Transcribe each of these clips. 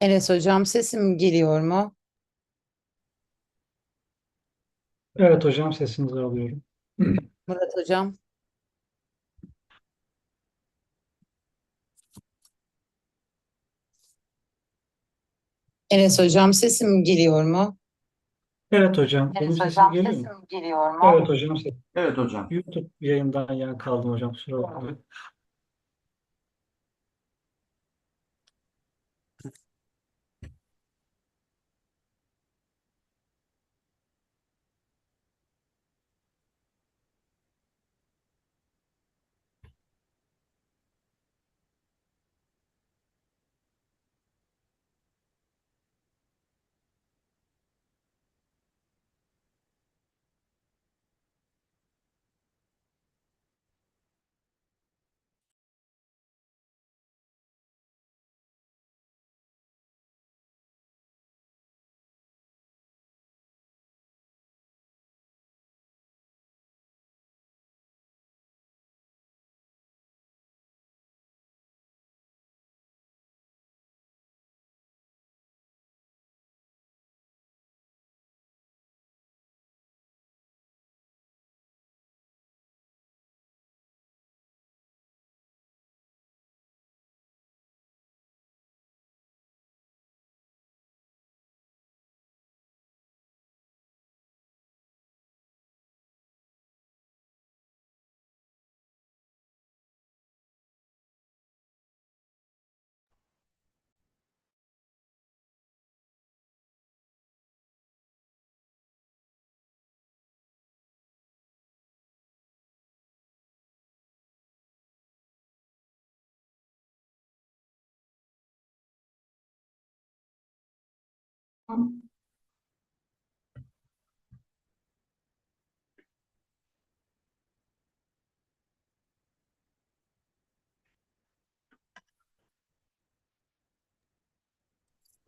Enes hocam sesim geliyor mu? Evet hocam sesinizi alıyorum. Murat hocam. Enes hocam sesim geliyor mu? Evet hocam benim Enes sesim hocam geliyor mu? sesim geliyor mu? Evet hocam Evet hocam. YouTube yayından yan kaldım hocam kusura bakmayın.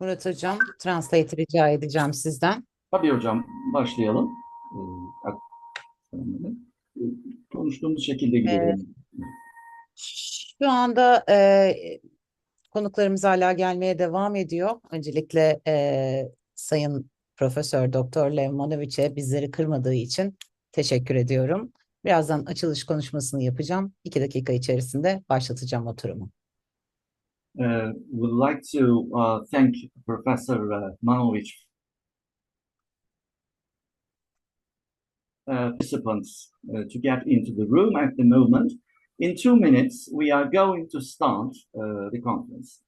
Murat hocam translate rica edeceğim sizden. Tabii hocam başlayalım. Ee, Konuştuğumuz şekilde Ee, gidelim. Şu anda konuklarımız hala gelmeye devam ediyor. Öncelikle Sayın Profesör Doktor Lev Manovich'e bizleri kırmadığı için teşekkür ediyorum. Birazdan açılış konuşmasını yapacağım. 2 dakika içerisinde başlatacağım oturumu. Would like to thank Professor Manovich, participants to get into the room at the moment. In 2 minutes, we are going to start the conference.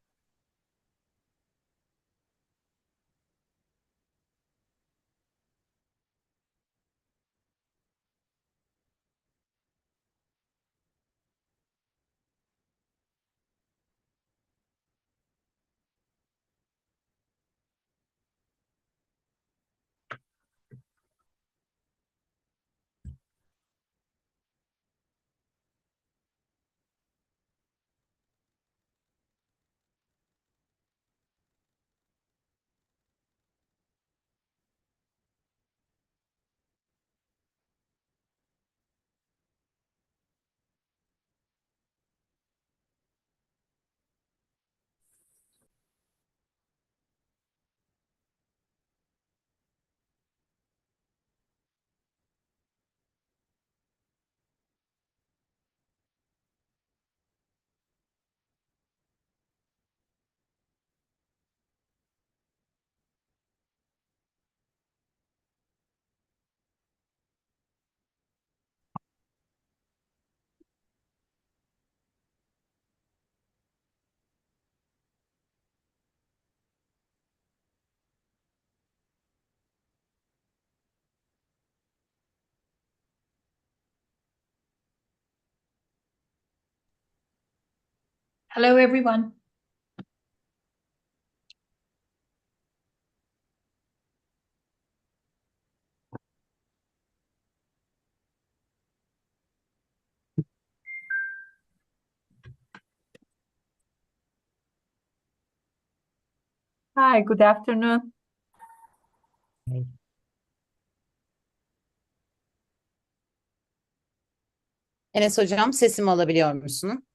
Hello, everyone. Hi, good afternoon. Enes hocam sesimi alabiliyor musun?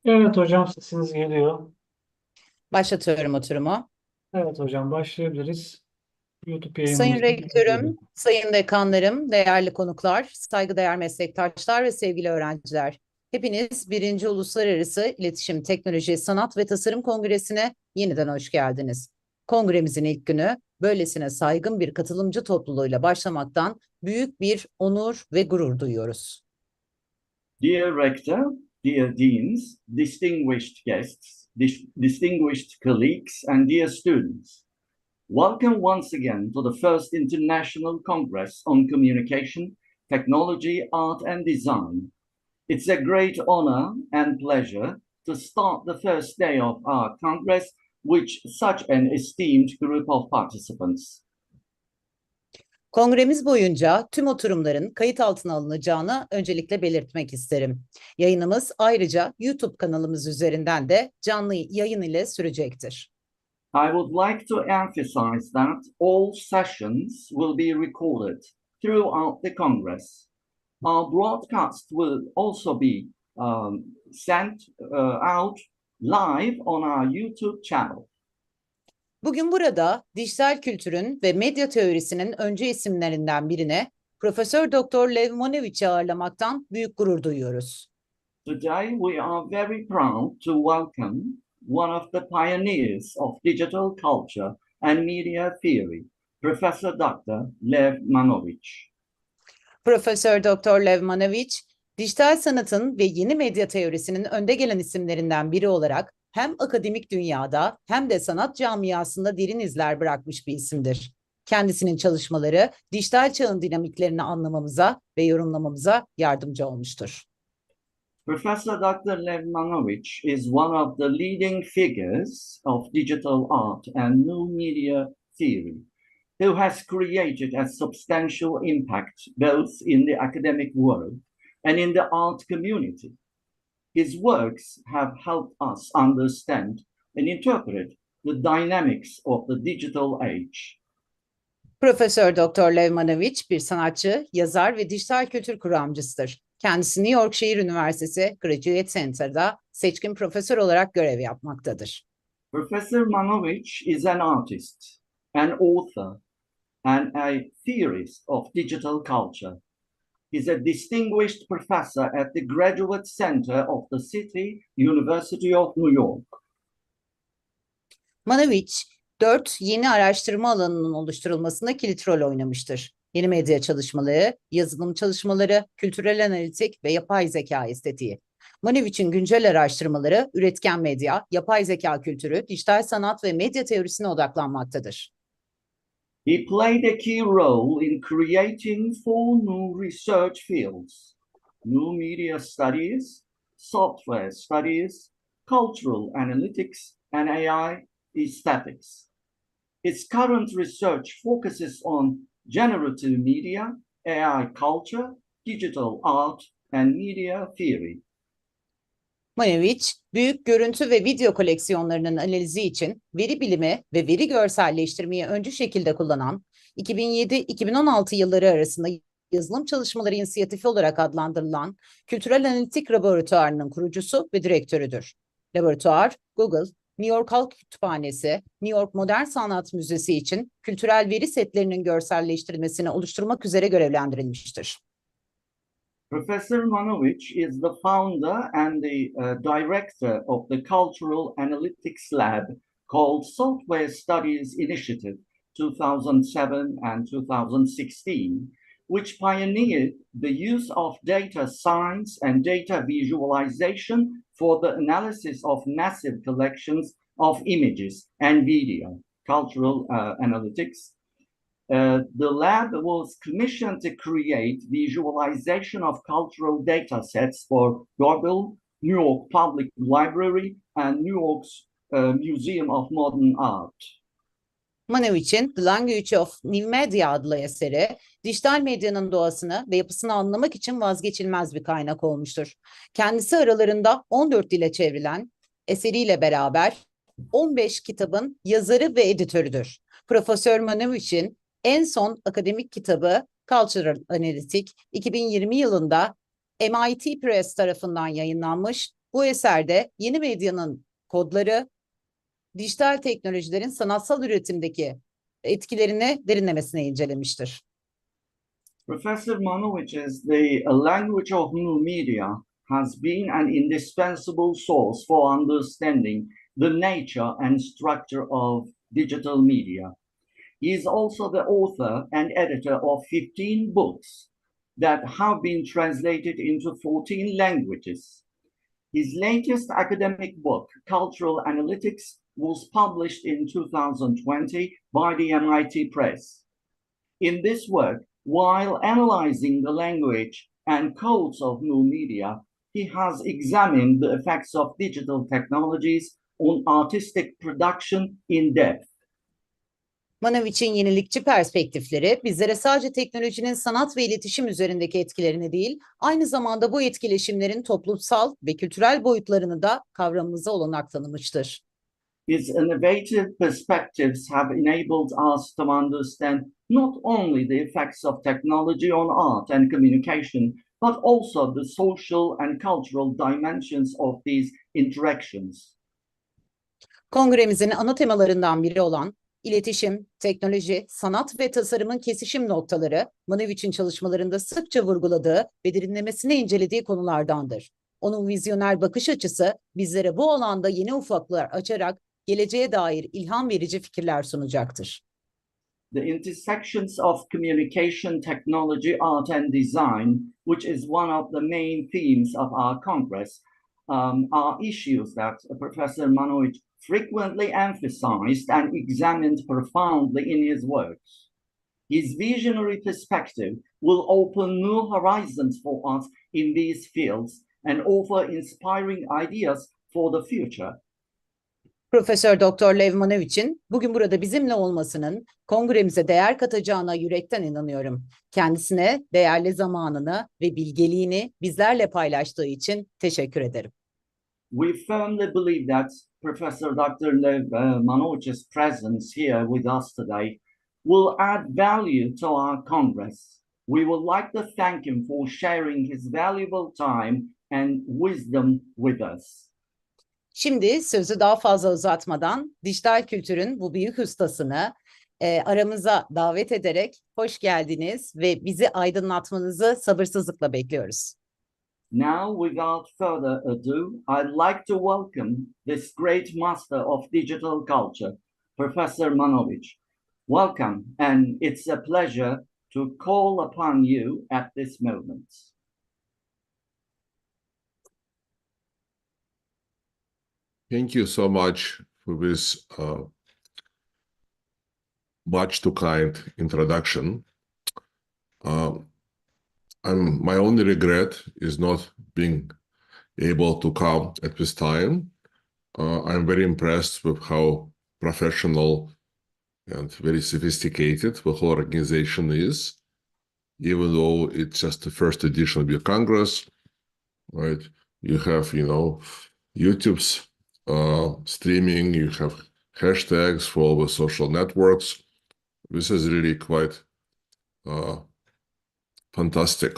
Evet hocam sesiniz geliyor. Başlatıyorum oturumu. Evet hocam, başlayabiliriz. YouTube Sayın yayınımızı Rektörüm, sayın dekanlarım, değerli konuklar, saygıdeğer meslektaşlar ve sevgili öğrenciler. Hepiniz 1. Uluslararası İletişim, Teknoloji, Sanat ve Tasarım Kongresi'ne yeniden hoş geldiniz. Kongremizin ilk günü böylesine saygın bir katılımcı topluluğuyla başlamaktan büyük bir onur ve gurur duyuyoruz. Dear Rector, dear Deans, distinguished guests, distinguished colleagues, and dear students, welcome once again to the first International Congress on Communication, Technology, Art and Design. It's a great honor and pleasure to start the first day of our Congress with such an esteemed group of participants. Kongremiz boyunca tüm oturumların kayıt altına alınacağını öncelikle belirtmek isterim. Yayınımız ayrıca YouTube kanalımız üzerinden de canlı yayın ile sürecektir. I would like to emphasize that all sessions will be recorded throughout the Congress. Our broadcast will also be sent out live on our YouTube channel. Bugün burada dijital kültürün ve medya teorisinin öncü isimlerinden birine Profesör Doktor Lev Manovich'i ağırlamaktan büyük gurur duyuyoruz. Today we are very proud to welcome one of the pioneers of digital culture and media theory, Professor Dr. Lev Manovich. Profesör Doktor Lev Manovich, dijital sanatın ve yeni medya teorisinin önde gelen isimlerinden biri olarak hem akademik dünyada hem de sanat camiasında derin izler bırakmış bir isimdir. Kendisinin çalışmaları dijital çağın dinamiklerini anlamamıza ve yorumlamamıza yardımcı olmuştur. Professor Dr. Lev Manovich is one of the leading figures of digital art and new media theory, who has created a substantial impact both in the academic world and in the art community. His works have helped us understand and interpret the dynamics of the digital age. Profesör Doktor Lev Manovich bir sanatçı, yazar ve dijital kültür kuramcısıdır. Kendisi New York Şehir Üniversitesi Graduate Center'da seçkin profesör olarak görev yapmaktadır. Professor Manovich is an artist, an author, and a theorist of digital culture. He's a distinguished professor at the Graduate Center of the City University of New York. Manovich, 4 yeni araştırma alanının oluşturulmasında kilit rol oynamıştır. Yeni medya çalışmaları, yazılım çalışmaları, kültürel analitik ve yapay zeka estetiği. Manovich'in güncel araştırmaları, üretken medya, yapay zeka kültürü, dijital sanat ve medya teorisine odaklanmaktadır. He played a key role in creating 4 new research fields: new media studies, software studies, cultural analytics, and AI aesthetics. His current research focuses on generative media, AI culture, digital art, and media theory. Manovich, büyük görüntü ve video koleksiyonlarının analizi için veri bilimi ve veri görselleştirmeyi öncü şekilde kullanan, 2007-2016 yılları arasında yazılım çalışmaları inisiyatifi olarak adlandırılan Kültürel Analitik Laboratuvarı'nın kurucusu ve direktörüdür. Laboratuvar, Google, New York Halk Kütüphanesi, New York Modern Sanat Müzesi için kültürel veri setlerinin görselleştirilmesini oluşturmak üzere görevlendirilmiştir. Professor Manovich is the founder and the director of the Cultural Analytics Lab called Software Studies Initiative 2007 and 2016, which pioneered the use of data science and data visualization for the analysis of massive collections of images and video, cultural analytics. The lab was commissioned to create visualization of cultural data sets for Google, New York Public Library, and New York's Museum of Modern Art. Manovich'in The Language of New Media adlı eseri, dijital medyanın doğasını ve yapısını anlamak için vazgeçilmez bir kaynak olmuştur. Kendisi aralarında 14 dile çevrilen, eseriyle beraber 15 kitabın yazarı ve editörüdür. Profesör Manovich'in en son akademik kitabı Cultural Analytic 2020 yılında MIT Press tarafından yayınlanmış. Bu eserde yeni medyanın kodları, dijital teknolojilerin sanatsal üretimdeki etkilerini derinlemesine incelemiştir. Professor Manovich's The Language of New Media has been an indispensable source for understanding the nature and structure of digital media. He is also the author and editor of 15 books that have been translated into 14 languages. His latest academic book, Cultural Analytics, was published in 2020 by the MIT Press. In this work, while analyzing the language and codes of new media, he has examined the effects of digital technologies on artistic production in depth. Manovich'in yenilikçi perspektifleri bizlere sadece teknolojinin sanat ve iletişim üzerindeki etkilerini değil, aynı zamanda bu etkileşimlerin toplumsal ve kültürel boyutlarını da kavramamıza olanak tanımıştır. His innovative perspectives have enabled us to understand not only the effects of technology on art and communication, but also the social and cultural dimensions of these interactions. Kongremizin ana temalarından biri olan iletişim, teknoloji, sanat ve tasarımın kesişim noktaları, Manovich'in çalışmalarında sıkça vurguladığı ve derinlemesine incelediği konulardandır. Onun vizyoner bakış açısı bizlere bu alanda yeni ufuklar açarak geleceğe dair ilham verici fikirler sunacaktır. The intersections of communication, technology, art, and design, which is one of the main themes of our Congress, are issues that Professor Manovich frequently emphasized and examined profoundly in his works. His visionary perspective will open new horizons for us in these fields and offer inspiring ideas for the future. Profesör Doktor Lev Manovich'in bugün burada bizimle olmasının kongremize değer katacağına yürekten inanıyorum. Kendisine değerli zamanını ve bilgeliğini bizlerle paylaştığı için teşekkür ederim. We firmly believe that Professor Dr. Lev Manovich's presence here with us today will add value to our Congress. We would like to thank him for sharing his valuable time and wisdom with us. Şimdi sözü daha fazla uzatmadan dijital kültürün bu büyük ustasını aramıza davet ederek hoş geldiniz ve bizi aydınlatmanızı sabırsızlıkla bekliyoruz. Now, without further ado, I'd like to welcome this great master of digital culture, Professor Manovich. Welcome, and it's a pleasure to call upon you at this moment. Thank you so much for this much too kind introduction. My only regret is not being able to come at this time. I'm very impressed with how professional and very sophisticated the whole organization is, even though it's just the first edition of your Congress, right? You have, YouTube's streaming, you have hashtags for all the social networks. This is really quite fantastic.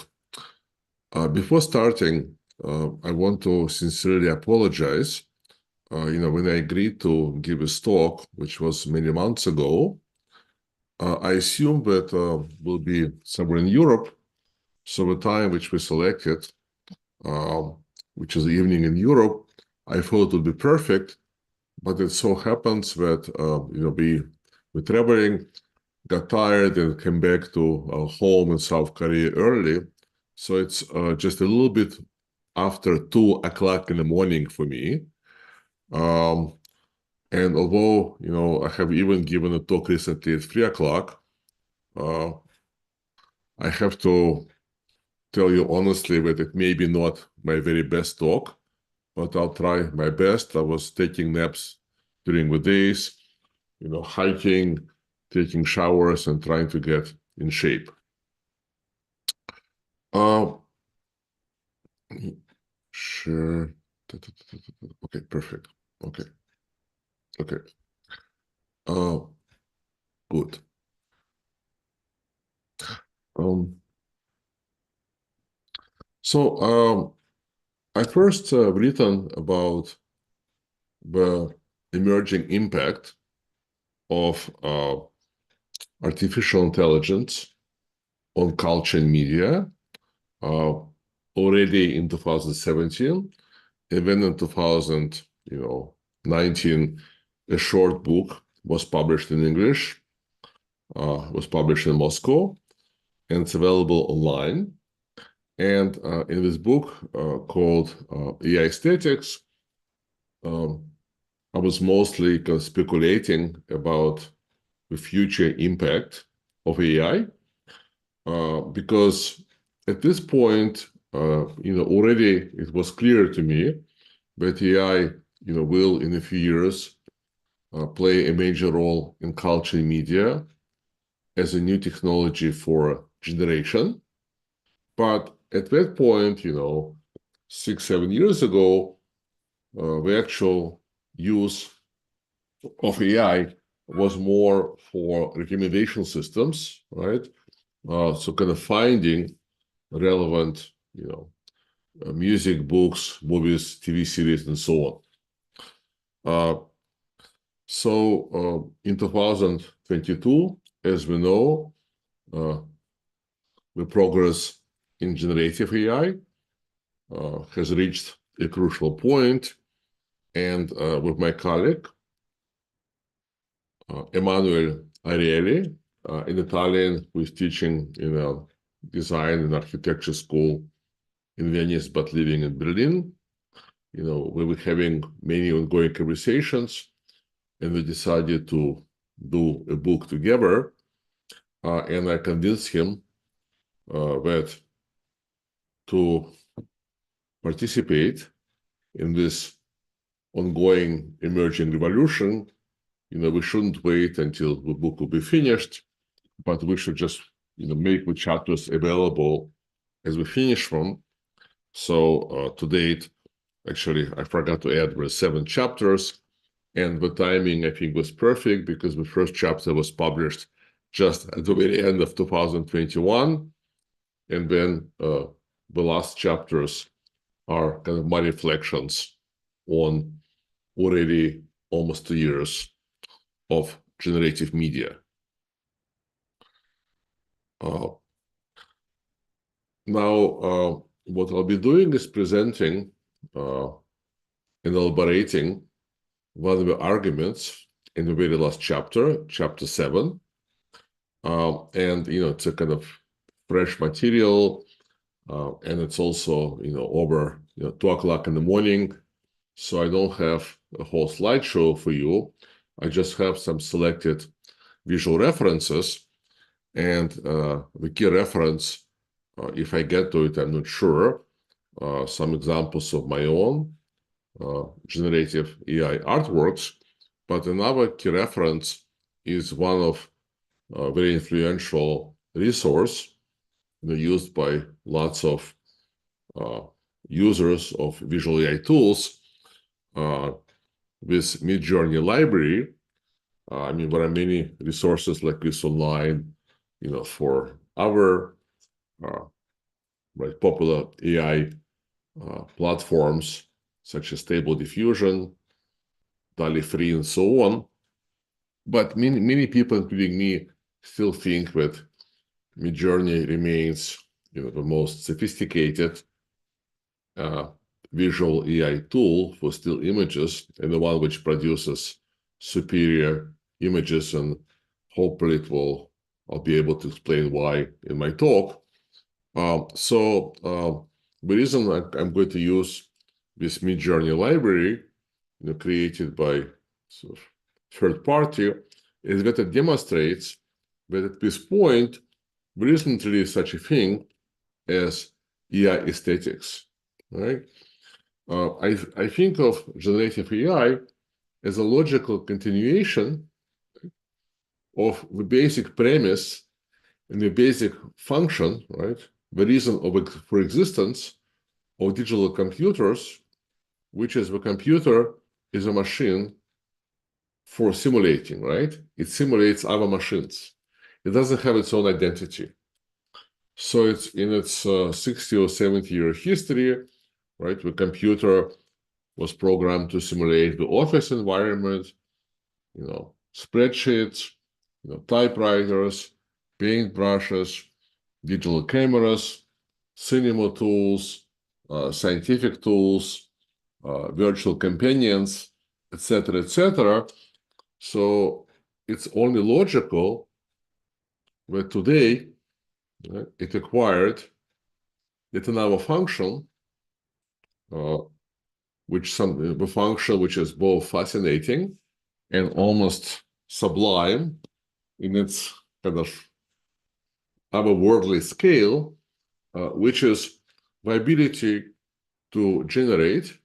Before starting, I want to sincerely apologize. When I agreed to give this talk, which was many months ago, I assumed that we'll be somewhere in Europe. So the time which we selected, which is the evening in Europe, I thought would be perfect. But it so happens that, we're traveling, got tired and came back to home in South Korea early. So it's just a little bit after 2 o'clock in the morning for me. And although, I have even given a talk recently at 3 o'clock, I have to tell you honestly that it may be not my very best talk, but I'll try my best. I was taking naps during the days, hiking, taking showers, and trying to get in shape. Sure. Okay, perfect. Okay. Good. I first written about the emerging impact of artificial intelligence on culture and media already in 2017, and then in 2019, a short book was published in English, was published in Moscow, and it's available online. And in this book called AI Aesthetics, I was mostly kind of speculating about the future impact of AI, because at this point, already it was clear to me that AI, will in a few years play a major role in culture and media as a new technology for generation. But at that point, 6-7 years ago, the actual use of AI was more for recommendation systems, right? So kind of finding relevant, music, books, movies, TV series, and so on. So in 2022, as we know, the progress in generative AI has reached a crucial point, and with my colleague, Emanuele Arieli, in Italian, who is teaching in a design and architecture school in Venice, but living in Berlin. We were having many ongoing conversations, and we decided to do a book together. And I convinced him that to participate in this ongoing emerging revolution, we shouldn't wait until the book will be finished, but we should just, make the chapters available as we finish them. So to date, actually, I forgot to add, there were 7 chapters, and the timing, I think, was perfect because the first chapter was published just at the very end of 2021, and then the last chapters are kind of my reflections on already almost 2 years of generative media. Now, what I'll be doing is presenting and elaborating one of the arguments in the very last chapter, chapter 7. And, it's a kind of fresh material, and it's also, over 2 o'clock in the morning. So I don't have a whole slideshow for you. I just have some selected visual references, and the key reference, if I get to it, I'm not sure, some examples of my own generative AI artworks, but another key reference is one of very influential resource used by lots of users of visual AI tools, with Midjourney library. There are many resources like this online, for our popular AI platforms such as Stable Diffusion, DALL-E 3, and so on. But many people, including me, still think that Midjourney remains, the most sophisticated visual AI tool for still images, and the one which produces superior images, and hopefully I'll be able to explain why in my talk. So the reason I'm going to use this Midjourney library, created by sort of third party, is that it demonstrates that at this point, there isn't really such a thing as AI aesthetics, right? I think of generative AI as a logical continuation of the basic premise and the basic function, right? The reason for existence of digital computers, which is the computer is a machine for simulating, right? It simulates other machines. It doesn't have its own identity. So it's in its 60 or 70-year history, right? The computer was programmed to simulate the office environment, spreadsheets, typewriters, paintbrushes, digital cameras, cinema tools, scientific tools, virtual companions, etc., etc. So it's only logical that today it acquired yet another function, the function which is both fascinating and almost sublime in its kind of otherworldly scale, which is the ability to generate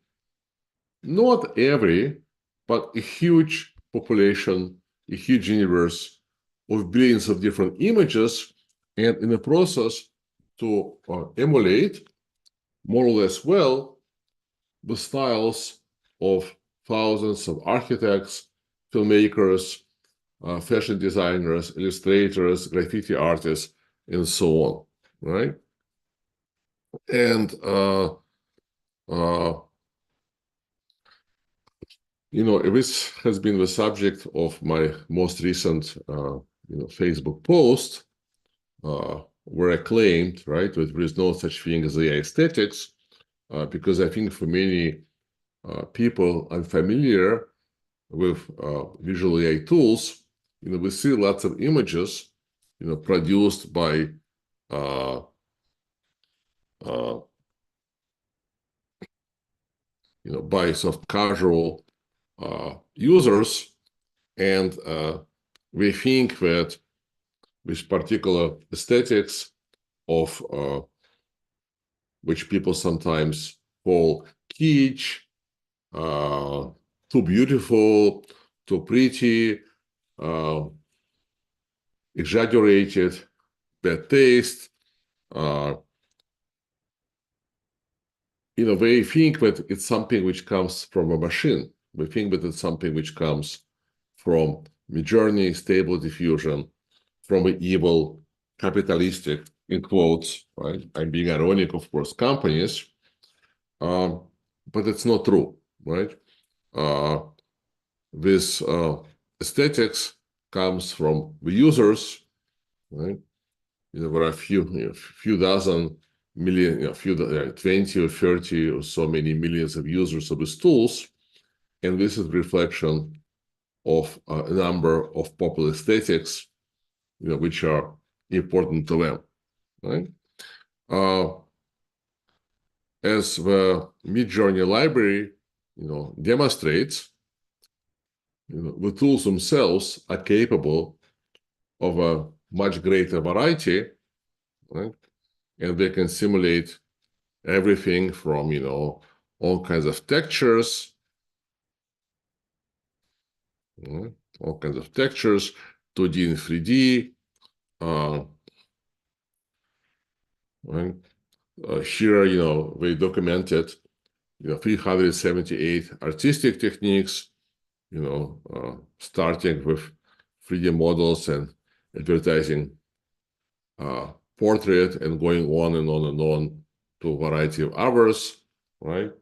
not every, but a huge population, a huge universe of billions of different images, and in the process to emulate more or less well the styles of thousands of architects, filmmakers, fashion designers, illustrators, graffiti artists, and so on, right? And this has been the subject of my most recent Facebook post, where I claimed, right, that there is no such thing as AI aesthetics, because I think for many people unfamiliar with visual AI tools, we see lots of images, produced by by sort of casual users, and we think that this particular aesthetics of which people sometimes call kitsch, too beautiful, too pretty, exaggerated, bad taste. They think that it's something which comes from a machine. We think that it's something which comes from Midjourney, Stable Diffusion, from the evil capitalistic, in quotes, right? I'm being ironic, of course, companies, but it's not true, right? This aesthetics comes from the users, right? There are a few dozen million, 20 or 30 or so many millions of users of these tools, and this is a reflection of a number of popular aesthetics, which are important to them, right? As the Midjourney library, demonstrates, the tools themselves are capable of a much greater variety, right? And they can simulate everything from, all kinds of textures, all kinds of textures, 2D and 3D. Right? Here, we documented, 378 artistic techniques, starting with 3D models and advertising portrait and going on and on and on to a variety of others, right?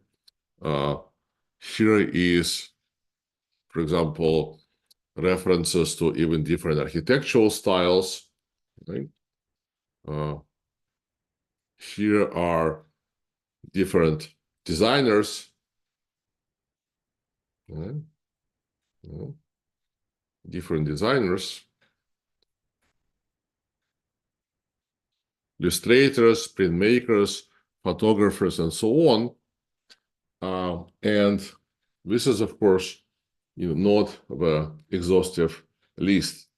Here is, for example, references to even different architectural styles, right? Here are different designers, right? Different designers, illustrators, printmakers, photographers, and so on. And this is, of course, not the exhaustive list.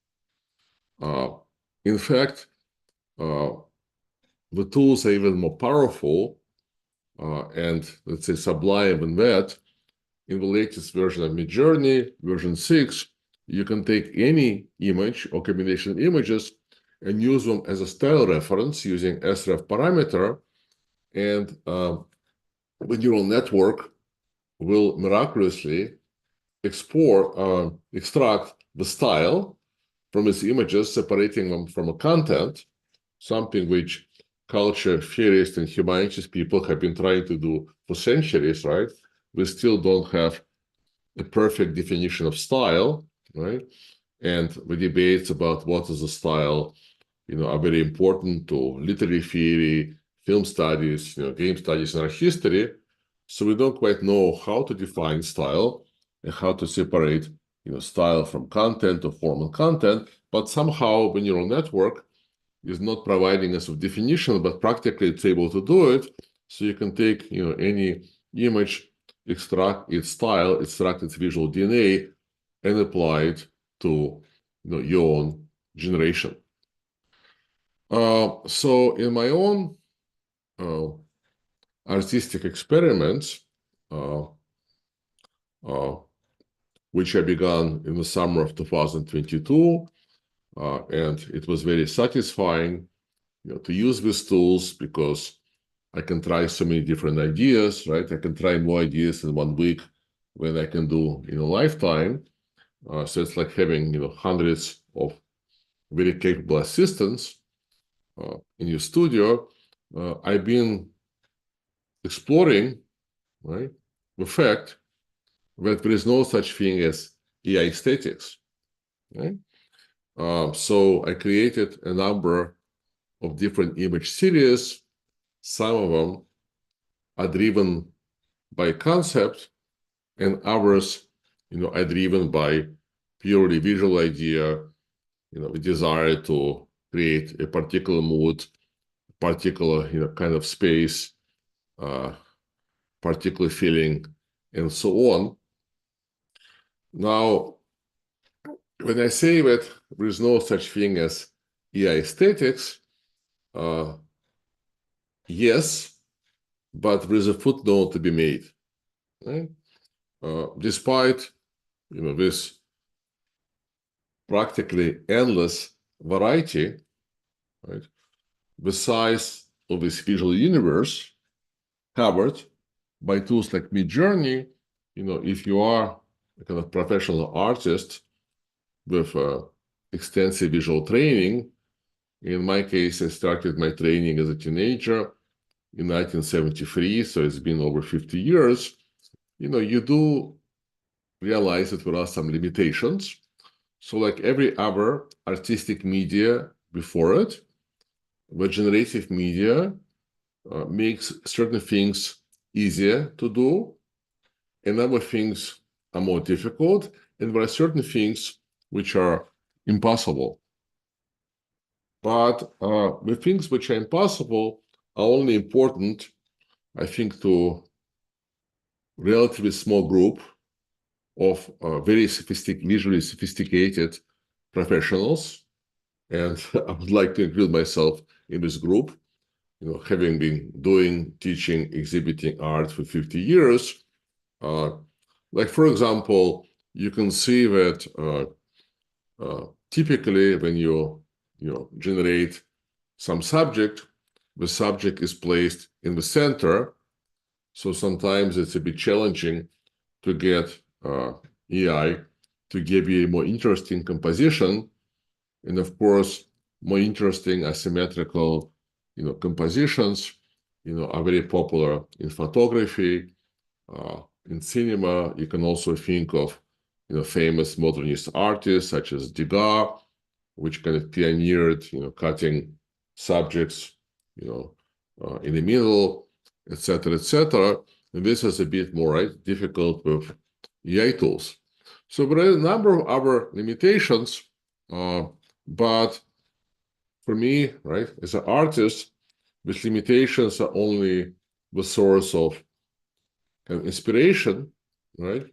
In fact, the tools are even more powerful and, let's say, sublime than that. In the latest version of Midjourney, version 6, you can take any image or combination of images and use them as a style reference using sref parameter, and the neural network will miraculously extract the style from its images, separating them from a content, something which culture theorists and humanities people have been trying to do for centuries, right? we still don't have a perfect definition of style, right? And the debates about what is a style, are very important to literary theory, film studies, game studies, and art history. So we don't quite know how to define style and how to separate, style from content or formal content. But somehow the neural network is not providing us with definition, but practically it's able to do it. So you can take, any image, extract its style, extract its visual DNA, and apply it to, your own generation. So in my own artistic experiments, which I began in the summer of 2022, and it was very satisfying, to use these tools because I can try so many different ideas, right? I can try more ideas in 1 week than I can do in a lifetime. So it's like having, hundreds of very capable assistants in your studio. I've been exploring, right, the fact that there is no such thing as AI aesthetics, right? So I created a number of different image series. Some of them are driven by concept, and others, are driven by purely visual idea, the desire to create a particular mood, particular, kind of space, particular feeling, and so on. Now, when I say that there is no such thing as AI aesthetics, yes, but there is a footnote to be made, right? Despite, this practically endless variety, right, the size of this visual universe covered by tools like Midjourney, if you are a kind of professional artist with extensive visual training. In my case, I started my training as a teenager in 1973, so it's been over 50 years. You do realize that there are some limitations. So like every other artistic media before it, the generative media makes certain things easier to do, and other things are more difficult, and there are certain things which are impossible. But the things which are impossible are only important, I think, to a relatively small group of very visually sophisticated professionals. And I would like to include myself in this group, having been doing, teaching, exhibiting art for 50 years. Like, for example, you can see that typically when you generate some subject, the subject is placed in the center. So sometimes it's a bit challenging to get AI to give you a more interesting composition. And of course, more interesting asymmetrical, compositions, are very popular in photography, in cinema. You can also think of, famous modernist artists such as Degas, which kind of pioneered, cutting subjects, in the middle, etc., etc. And this is a bit more difficult with AI tools. So there are a number of other limitations, but for me, as an artist, these limitations are only the source of inspiration, right?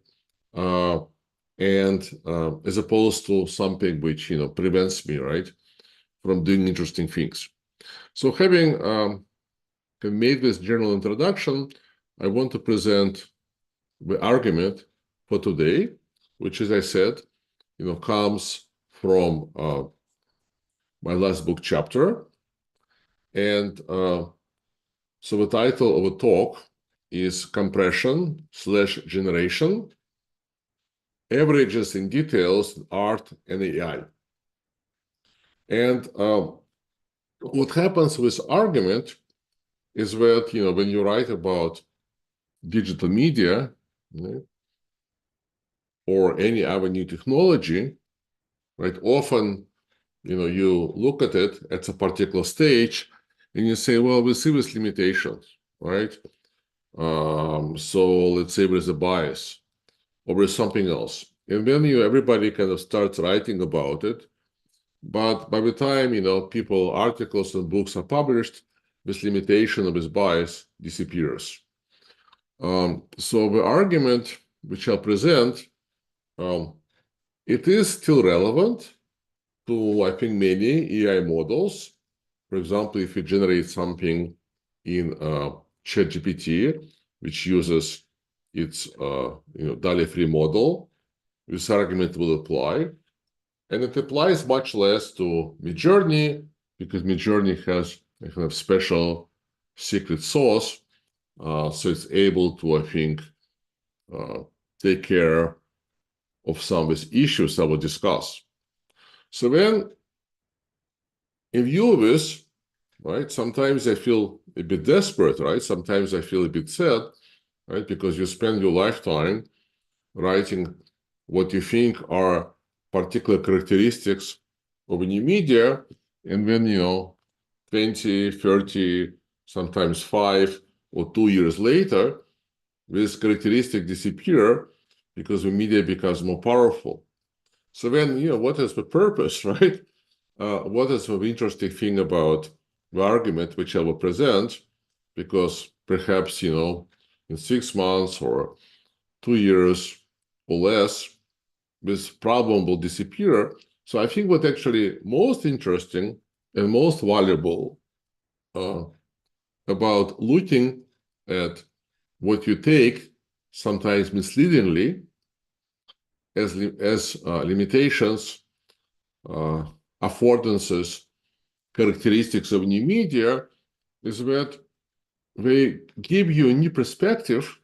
And as opposed to something which prevents me, from doing interesting things. So having made this general introduction, I want to present the argument for today, which, as I said, comes from my last book chapter. And so the title of the talk is Compression/Generation, Averages in Details in Art and AI. And what happens with argument is that, when you write about digital media, right, or any other new technology, right? Often, you look at it at a particular stage and you say, well, we see with limitations, right? So let's say there's a bias or there's something else. And then everybody kind of starts writing about it. But by the time, articles and books are published, this limitation of this bias disappears. So the argument which I'll present, it is still relevant to, I think, many AI models. For example, if you generate something in ChatGPT, which uses its DALL-E 3 model, this argument will apply. And it applies much less to Midjourney, because Midjourney has a kind of special secret sauce. So it's able to, I think, take care of some of these issues I will discuss. So then, in view of this, right, sometimes I feel a bit desperate, right? Sometimes I feel a bit sad, right? Because you spend your lifetime writing what you think are particular characteristics of a new media, and then, 20, 30, sometimes 5 or 2 years later, these characteristics disappear because the media becomes more powerful. So then, what is the purpose, right? What is the interesting thing about the argument which I will present? Because perhaps, in 6 months or 2 years or less, this problem will disappear. So I think what actually most interesting and most valuable about looking at what you take, sometimes misleadingly, as limitations, affordances, characteristics of new media, is that they give you a new perspective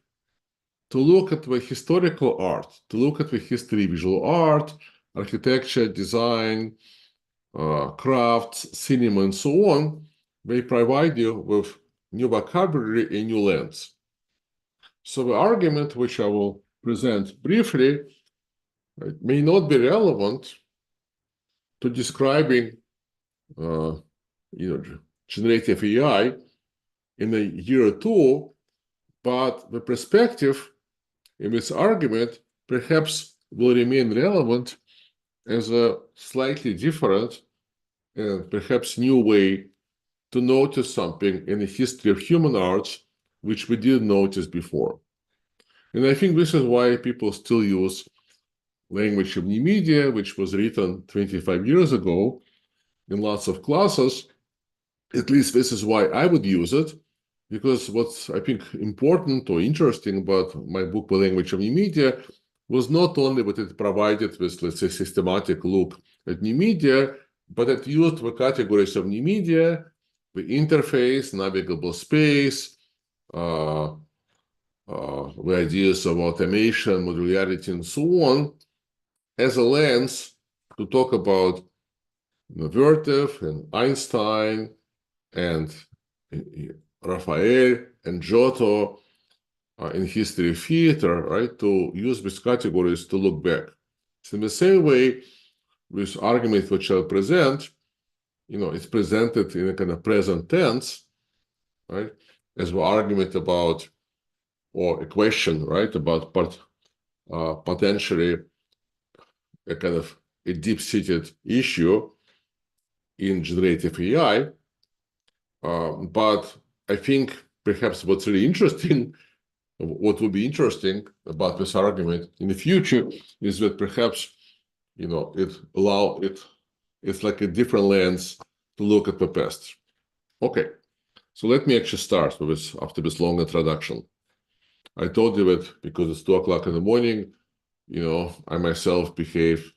to look at the historical art, to look at the history, visual art, architecture, design, crafts, cinema, and so on. They provide you with new vocabulary and new lens. So the argument which I will present briefly, right, may not be relevant to describing generative AI in a year or two, but the perspective in this argument perhaps will remain relevant as a slightly different and perhaps new way to notice something in the history of human arts which we didn't notice before. And I think this is why people still use language of new media, which was written 25 years ago in lots of classes. At least this is why I would use it, because what's, I think, important or interesting about my book, The Language of New Media, was not only that it provided with, let's say, systematic look at new media, but it used the categories of new media, the interface, navigable space, the ideas of automation, modularity, and so on, as a lens to talk about Vertev and Einstein and Raphael and Giotto in history of theater, right? To use these categories to look back. So in the same way, this argument which I'll present, it's presented in a kind of present tense, right? As the argument about, or a question, right, about potentially a kind of a deep-seated issue in generative AI. But I think perhaps what's really interesting, what would be interesting about this argument in the future is that perhaps, it's like a different lens to look at the past. Okay, so let me actually start with this after this long introduction. I told you that because it's 2 o'clock in the morning, I myself behave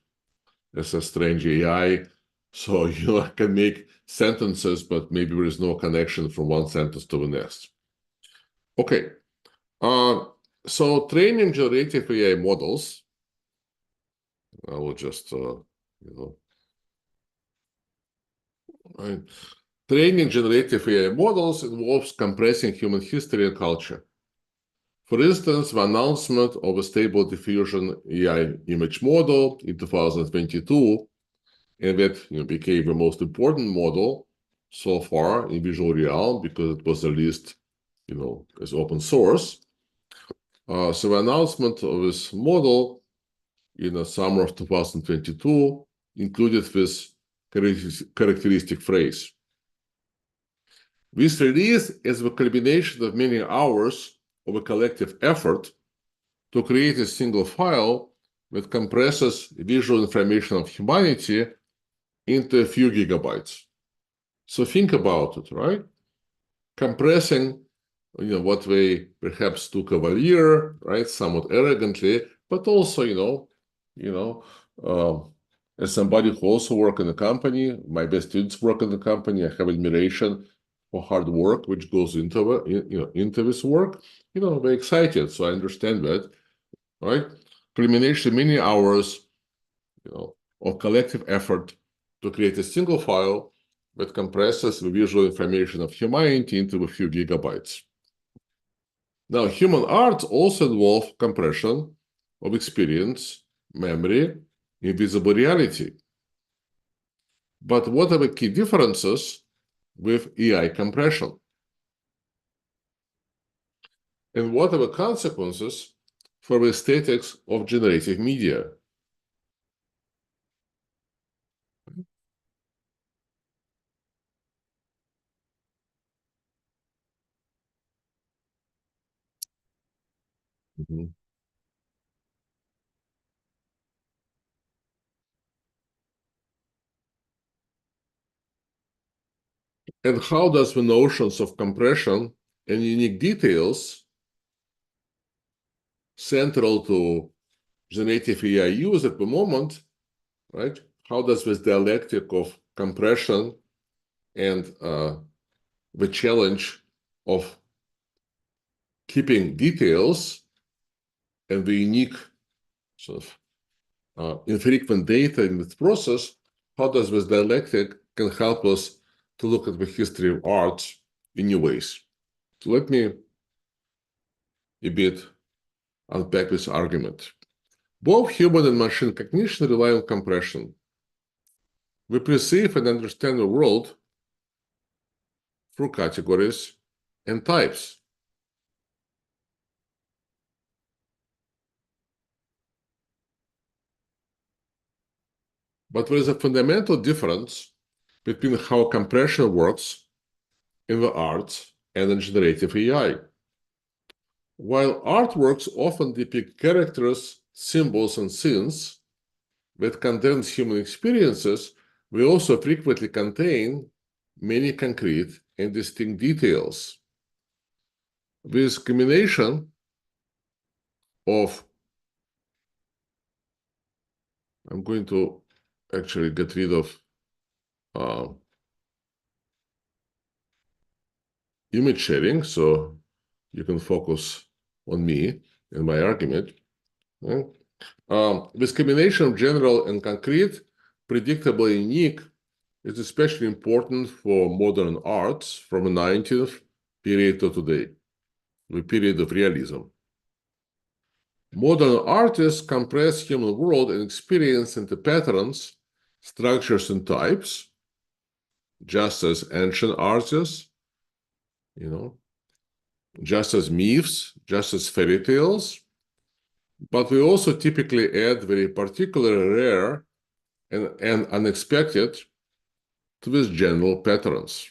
as a strange AI. So, I can make sentences, but maybe there is no connection from one sentence to the next. Okay. So training generative AI models, I will just, right. Training generative AI models involves compressing human history and culture For instance, the announcement of a stable diffusion AI image model in 2022, and that became the most important model so far in visual realm because it was released as open source. So the announcement of this model in the summer of 2022 included this characteristic phrase. This release is the culmination of many hours of a collective effort to create a single file that compresses visual information of humanity into a few gigabytes. So think about it, right? Compressing, what they perhaps took over a year, right? Somewhat arrogantly, but also, as somebody who also work in the company, my best students work in the company, I have admiration for hard work which goes into this work. Very excited, so I understand that, right? Culmination many hours, of collective effort to create a single file that compresses the visual information of humanity into a few gigabytes. Now, human arts also involve compression of experience, memory, invisible reality. But what are the key differences with AI compression? And what are the consequences for the aesthetics of generative media? Mhm. And how does the notions of compression and unique details central to generative AI use at the moment, right? How does this dialectic of compression and the challenge of keeping details and the unique sort of infrequent data in this process, how does this dialectic can help us to look at the history of art in new ways? So let me a bit unpack this argument. Both human and machine cognition rely on compression. We perceive and understand the world through categories and types. But there is a fundamental difference between how compression works in the arts and in generative AI. While artworks often depict characters, symbols, and scenes that condense human experiences, they also frequently contain many concrete and distinct details. This combination of, I'm going to actually get rid of image sharing so you can focus on me and my argument. Right? This combination of general and concrete, predictable and unique, is especially important for modern arts from the 19th period to today, the period of realism. Modern artists compress human world and experience into patterns, structures, and types, just as ancient artists, just as myths, just as fairy tales. But we also typically add very particular, rare, and unexpected to these general patterns.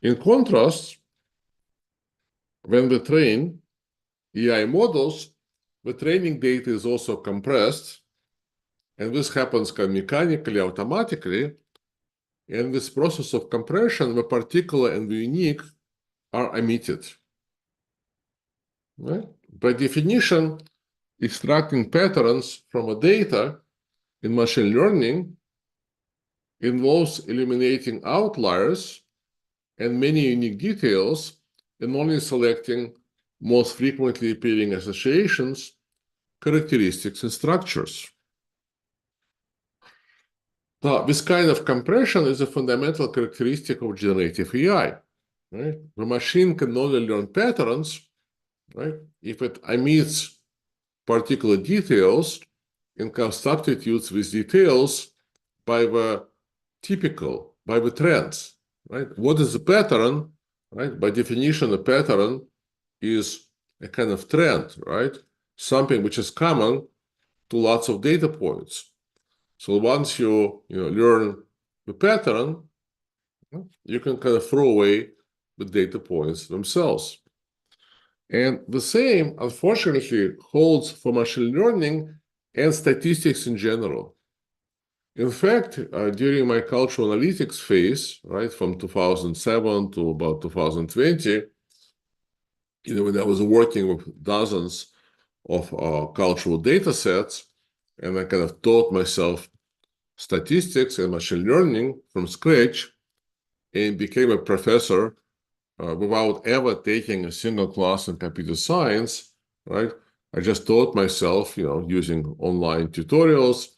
In contrast, when we train AI models, the training data is also compressed, and this happens mechanically, automatically. In this process of compression, the particular and the unique are omitted. Right? By definition, extracting patterns from a data in machine learning involves eliminating outliers and many unique details and only selecting most frequently appearing associations, characteristics, and structures. Now, this kind of compression is a fundamental characteristic of generative AI. Right? The machine can only learn patterns right? If it omits particular details and can substitutes with details by the typical, by the trends, right? What is the pattern, right? By definition, a pattern is a kind of trend, right? Something which is common to lots of data points. So once you learn the pattern, you can kind of throw away the data points themselves. And the same, unfortunately, holds for machine learning and statistics in general. In fact, during my cultural analytics phase, right, from 2007 to about 2020, when I was working with dozens of cultural data sets, and I kind of taught myself statistics and machine learning from scratch and became a professor without ever taking a single class in computer science, right? I just taught myself, using online tutorials,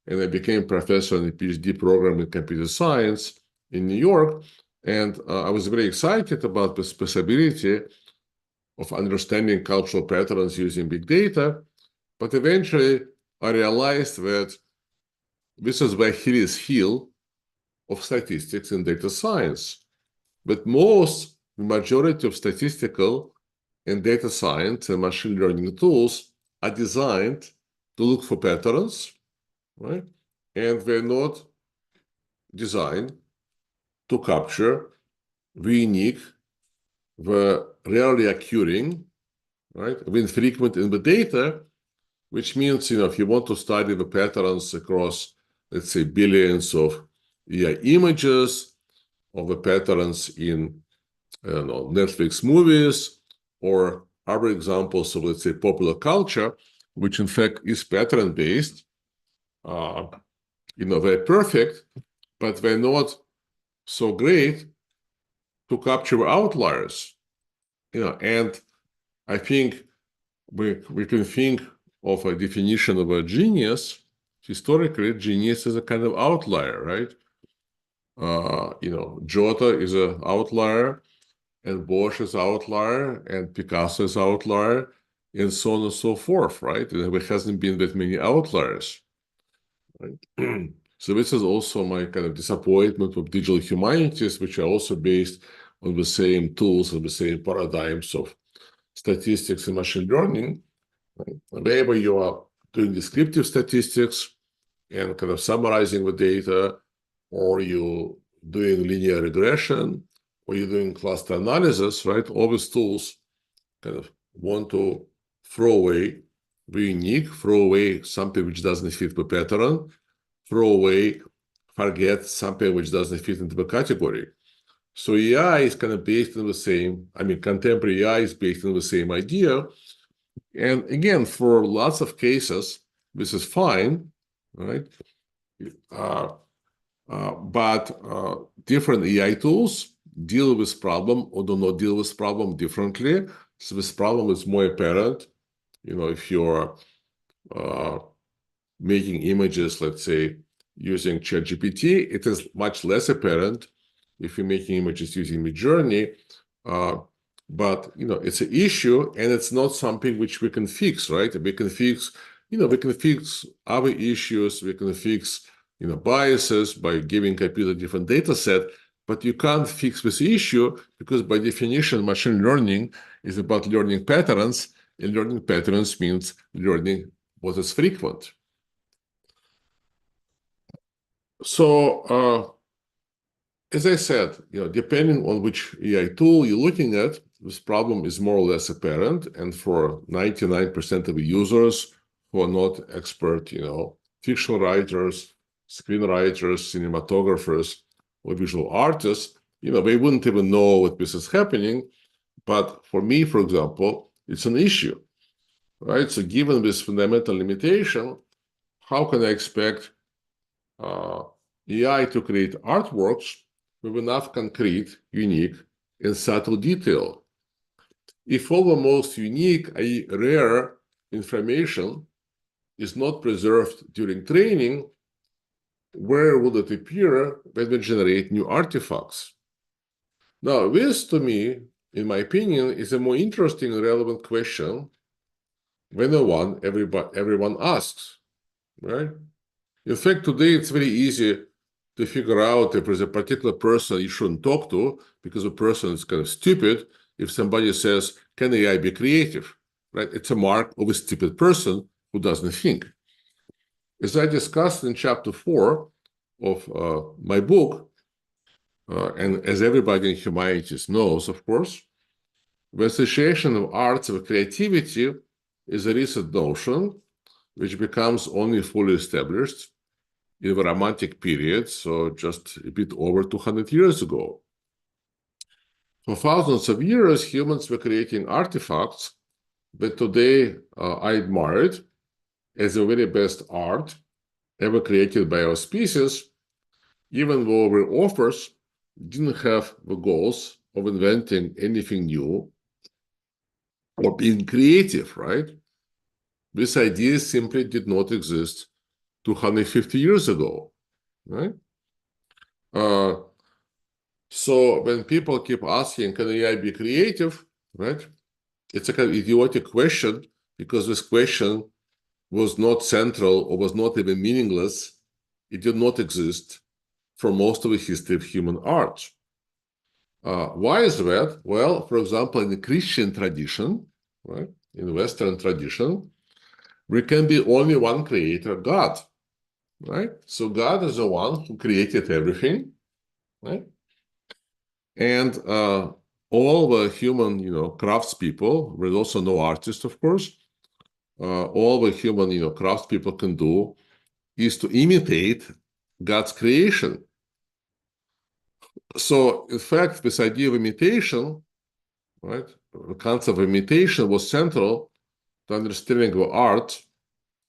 and I became professor in a PhD program in computer science in New York. And I was very excited about the possibility of understanding cultural patterns using big data. But eventually, I realized that this is the Achilles heel of statistics and data science. But the majority of statistical and data science and machine learning tools are designed to look for patterns, right? And they're not designed to capture the unique, the rarely occurring, right, the infrequent in the data, which means, if you want to study the patterns across, let's say, billions of AI images, or the patterns in Netflix movies, or other examples of, let's say, popular culture, which in fact is pattern-based, they're perfect, but they're not so great to capture outliers. And I think we can think of a definition of a genius. Historically, genius is a kind of outlier, right? Giotto is an outlier, and Bosch is outlier, and Picasso is outlier, and so on and so forth, right? And there hasn't been that many outliers, right? So this is also my kind of disappointment with digital humanities, which are also based on the same tools and the same paradigms of statistics and machine learning. Right? Wherever you are doing descriptive statistics and kind of summarizing the data, or you doing linear regression, or you're doing cluster analysis, right? All these tools kind of want to throw away the unique, throw away something which doesn't fit the pattern, forget something which doesn't fit into the category. So AI is kind of based on the same, contemporary AI is based on the same idea. And again, for lots of cases, this is fine, right? But different AI tools deal with problem or do not deal with problem differently. So this problem is more apparent, if you're making images, let's say, using ChatGPT, it is much less apparent if you're making images using Midjourney. But it's an issue, and it's not something which we can fix, right? We can fix, other issues. We can fix, biases by giving computer a different data set. But you can't fix this issue because, by definition, machine learning is about learning patterns, and learning patterns means learning what is frequent. So, as I said, depending on which AI tool you're looking at, this problem is more or less apparent. And for 99% of the users who are not expert, fiction writers, screenwriters, cinematographers, or visual artists, they wouldn't even know what this is happening. But for me, for example, it's an issue, right? So given this fundamental limitation, how can I expect AI to create artworks with enough concrete, unique, and subtle detail? If all the most unique, i.e., rare information is not preserved during training, where would it appear when we generate new artifacts? Now, this, to me, in my opinion, is a more interesting and relevant question than the one everyone asks, right? In fact, today it's very easy to figure out if there's a particular person you shouldn't talk to because the person is kind of stupid. If somebody says, can AI be creative? Right? It's a mark of a stupid person who doesn't think. As I discussed in chapter 4 of my book, and as everybody in humanities knows, of course, the association of arts with creativity is a recent notion which becomes only fully established in the Romantic period, so just a bit over 200 years ago. For thousands of years, humans were creating artifacts that today I admired as the very best art ever created by our species, even though their authors didn't have the goals of inventing anything new or being creative, right? These ideas simply did not exist 250 years ago, right? So when people keep asking, can AI be creative, right? It's a kind of idiotic question because this question was not central or was not even meaningless. It did not exist for most of the history of human art. Why is that? Well, for example, in the Christian tradition, right, in the Western tradition, there can be only one creator, God, right? So God is the one who created everything, right? And all the human, craftspeople, there's also no artist, of course. All the human, craftspeople can do is to imitate God's creation. So, in fact, this idea of imitation, right, the concept of imitation was central to understanding of art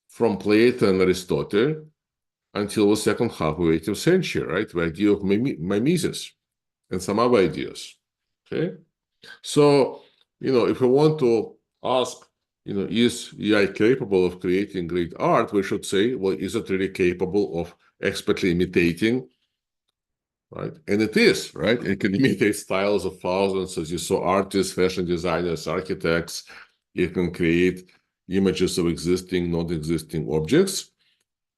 from Plato and Aristotle until the second half of the 18th century, right? The idea of mimesis and some other ideas. Okay, so if we want to ask, is AI capable of creating great art? We should say, well, is it really capable of expertly imitating? Right, and it is, right? It can imitate styles of thousands, as you saw, artists, fashion designers, architects. It can create images of existing, non-existing objects,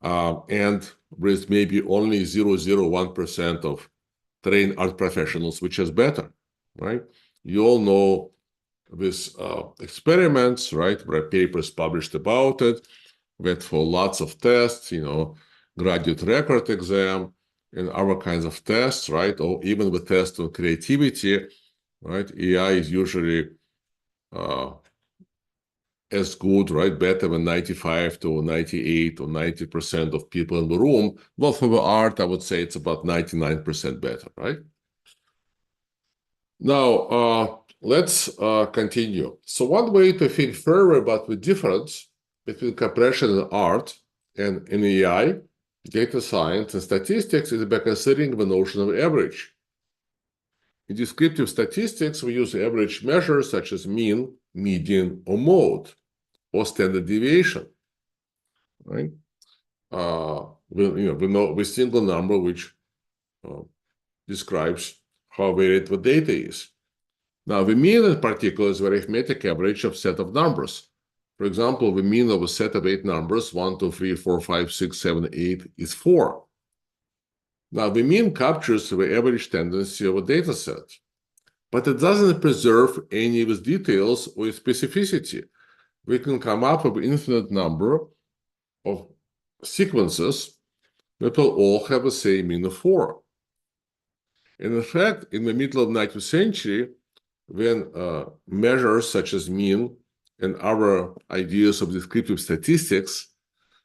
and with maybe only 0.01% of trained art professionals, which is better, right? You all know these experiments, right? There are papers published about it, that for lots of tests, graduate record exam and other kinds of tests, right? Or even the test on creativity, right? AI is usually as good, right? Better than 95 to 98 or 90% of people in the room. Well, for the art, I would say it's about 99% better, right? Now, let's continue. So one way to think further about the difference between compression in art and in AI, data science, and statistics is by considering the notion of average. In descriptive statistics, we use average measures such as mean, median, or mode, or standard deviation, right? We know the single number which describes how varied the data is. Now, the mean in particular is the arithmetic average of a set of numbers. For example, the mean of a set of 8 numbers, 1, 2, 3, 4, 5, 6, 7, 8, is 4. Now, the mean captures the average tendency of a data set, but it doesn't preserve any of its details or its specificity. We can come up with an infinite number of sequences that will all have the same mean of 4. And in fact, in the middle of the 19th century, when measures such as mean and other ideas of descriptive statistics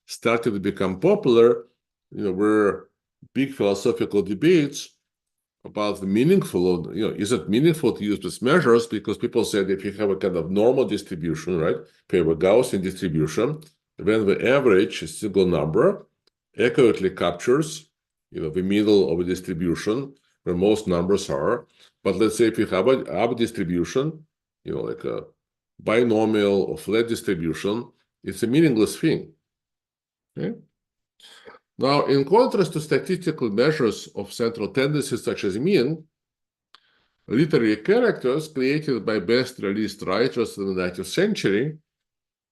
started to become popular, there were big philosophical debates about the meaningful, is it meaningful to use these measures? Because people said if you have a kind of normal distribution, right, if you have a Gaussian distribution, then the average, a single number, accurately captures, the middle of a distribution where most numbers are. But let's say if you have a distribution, like a binomial or flat distribution, it's a meaningless thing. Okay? Now, in contrast to statistical measures of central tendencies such as mean, literary characters created by best realist writers in the 19th century,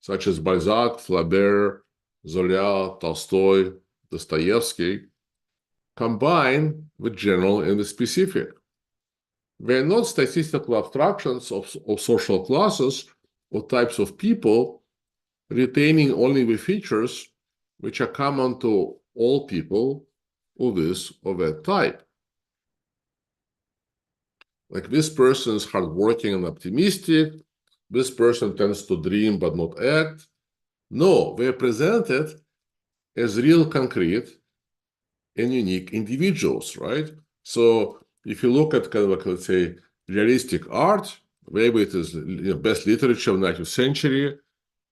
such as Balzac, Flaubert, Zola, Tolstoy, Dostoevsky, combine the general and the specific. They are not statistical abstractions of social classes or types of people, retaining only the features which are common to all people of this or that type. Like, this person is hardworking and optimistic, this person tends to dream but not act. No, they are presented as real, concrete, and unique individuals, right? So if you look at kind of like, let's say, realistic art, maybe it is best literature of the 19th century,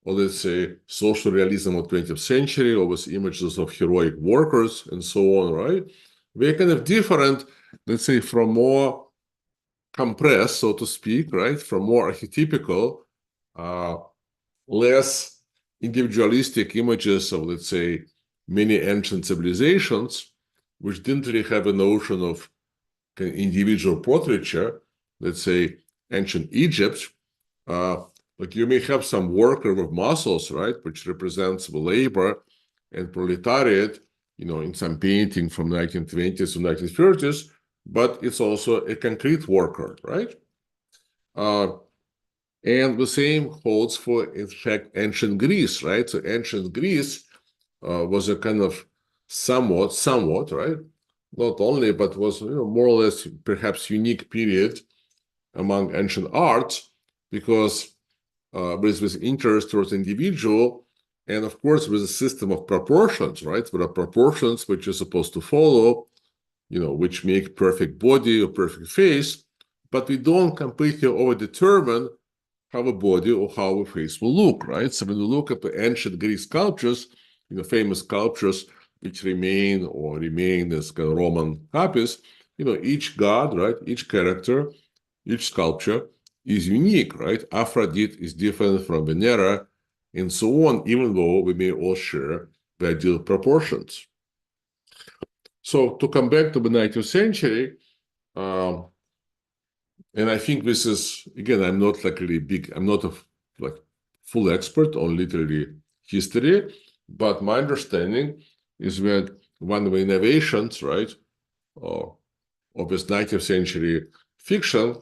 or let's say social realism of 20th century, or with images of heroic workers and so on, right? They're kind of different, let's say, from more compressed, so to speak, right? From more archetypical, less individualistic images of, let's say, many ancient civilizations, which didn't really have a notion of individual portraiture. Let's say ancient Egypt, like, you may have some worker with muscles, right, which represents the labor and proletariat, in some painting from 1920s to 1930s, but it's also a concrete worker, right? And the same holds for, in fact, ancient Greece, right? So ancient Greece was a kind of somewhat, right? Not only, but was more or less perhaps unique period among ancient arts, because with this interest towards individual, and of course with a system of proportions, right? There are proportions which you're supposed to follow, which make perfect body or perfect face, but we don't completely over-determine how a body or how a face will look, right? So when you look at the ancient Greek sculptures, famous sculptures which remain as kind of Roman copies, each god, right, each character, each sculpture is unique, right? Aphrodite is different from Venera, and so on, even though we may all share the ideal proportions. So to come back to the 19th century, and I think this is, again, I'm not like really big, I'm not a full expert on literary history, but my understanding is that one of the innovations, right, of this 19th century fiction,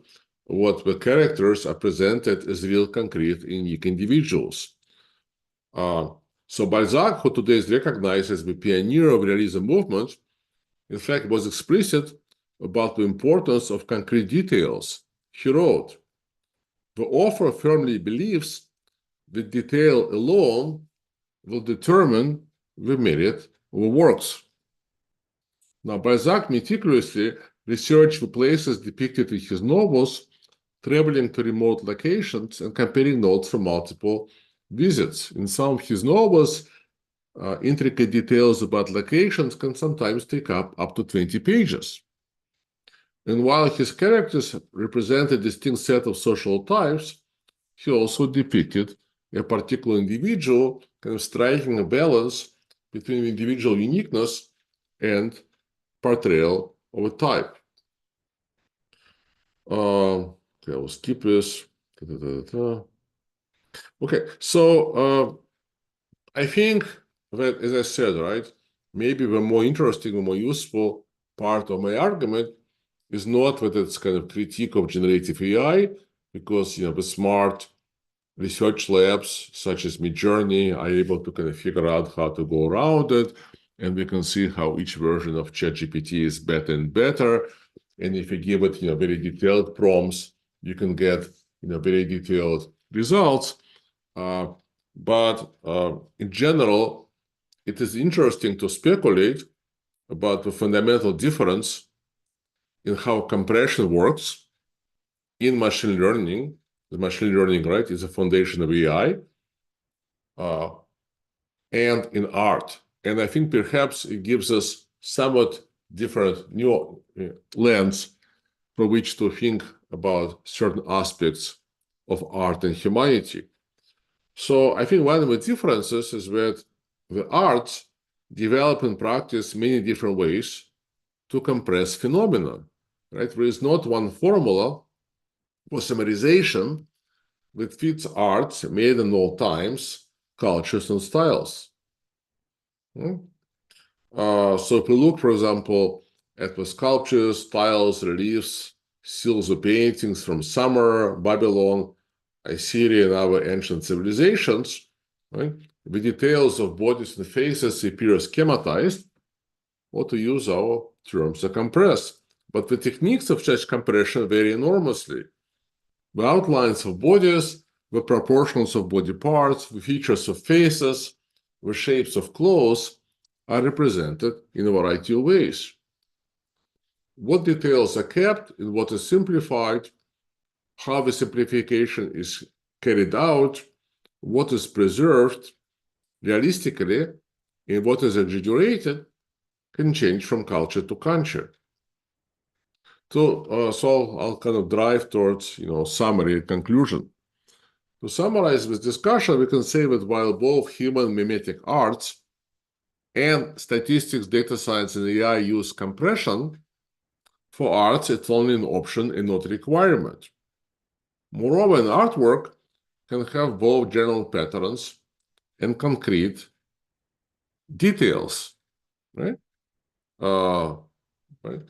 what the characters are presented as real, concrete, unique individuals. So Balzac, who today is recognized as the pioneer of realism movement, in fact, was explicit about the importance of concrete details. He wrote, "The author firmly believes that detail alone will determine the merit of the works." Now, Balzac meticulously researched the places depicted in his novels, traveling to remote locations and comparing notes from multiple visits. In some of his novels, intricate details about locations can sometimes take up to 20 pages. And while his characters represent a distinct set of social types, he also depicted a particular individual, kind of striking a balance between individual uniqueness and portrayal of a type. Okay, I will skip this. Okay, so I think that, as I said, right, maybe the more interesting or more useful part of my argument is not that it's kind of critique of generative AI, because the smart research labs such as Midjourney are able to kind of figure out how to go around it, and we can see how each version of ChatGPT is better and better. And if you give it very detailed prompts, you can get very detailed results. But in general, it is interesting to speculate about the fundamental difference in how compression works in machine learning. The machine learning, right, is a foundation of AI, and in art. And I think perhaps it gives us somewhat different new lens for which to think about certain aspects of art and humanity. So I think one of the differences is that the arts develop and practice many different ways to compress phenomena. right? There is not one formula for summarization that fits arts made in all times, cultures, and styles. So if we look, for example, at the sculptures, tiles, reliefs, seals of paintings from Sumer, Babylon, Assyria, and other ancient civilizations, right? The details of bodies and faces appear schematized, or to use our terms, are compressed. But the techniques of such compression vary enormously. The outlines of bodies, the proportions of body parts, the features of faces, the shapes of clothes are represented in a variety of ways. What details are kept and what is simplified, how the simplification is carried out, what is preserved realistically, and what is exaggerated can change from culture to culture. So I'll kind of drive towards, summary conclusion. To summarize this discussion, we can say that while both human mimetic arts and statistics, data science, and AI use compression, for arts, it's only an option and not a requirement. Moreover, an artwork can have both general patterns and concrete details, right? Right?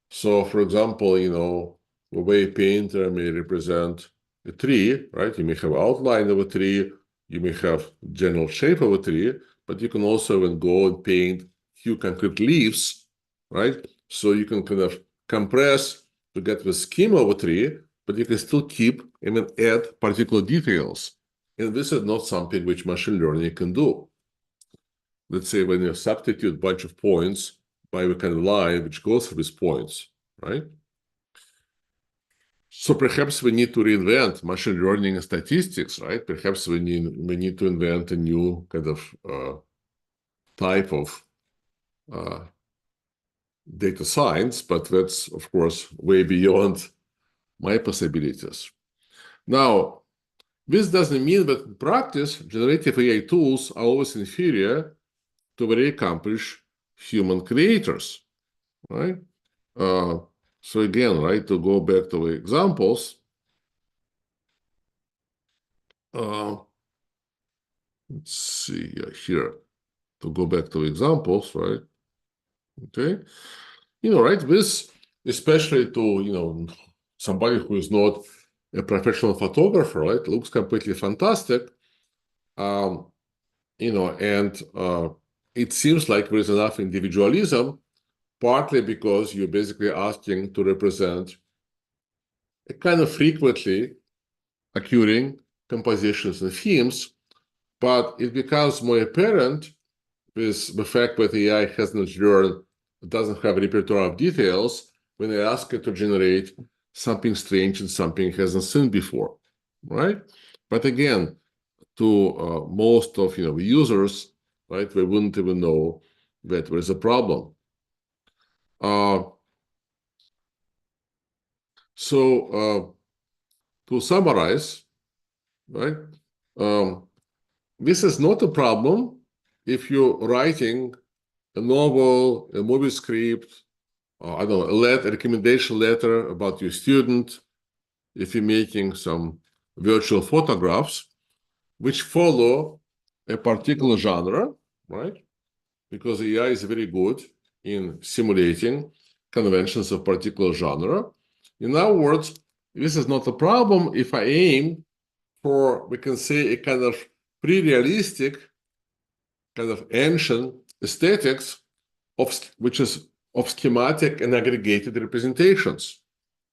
So, for example, the way a painter may represent a tree, right? You may have outline of a tree, you may have general shape of a tree, but you can also even go and paint few concrete leaves, right? So you can kind of compress to get the scheme of a tree, but you can still keep and then add particular details. And this is not something which machine learning can do. Let's say when you substitute a bunch of points by the kind of line which goes through these points, right? So perhaps we need to reinvent machine learning and statistics, right? Perhaps we need to invent a new kind of type of data science, but that's, of course, way beyond my possibilities. Now, this doesn't mean that in practice, generative AI tools are always inferior to very accomplished human creators, right? So again, right, to go back to the examples, let's see here, to go back to examples, right? Okay, right, this, especially to, somebody who is not a professional photographer, right, looks completely fantastic, and it seems like there is enough individualism, partly because you're basically asking to represent a kind of frequently occurring compositions and themes, but it becomes more apparent with the fact that AI hasn't learned, doesn't have a repertoire of details when they ask it to generate something strange and something it hasn't seen before, right? But again, to most of the users, right, they wouldn't even know that there is a problem. To summarize, right, this is not a problem if you're writing a novel, a movie script, I don't know, a recommendation letter about your student, if you're making some virtual photographs, which follow a particular genre, right? Because AI is very good in simulating conventions of particular genre. In other words, this is not a problem if I aim for, we can say, a kind of pre-realistic, kind of ancient aesthetics which is of schematic and aggregated representations,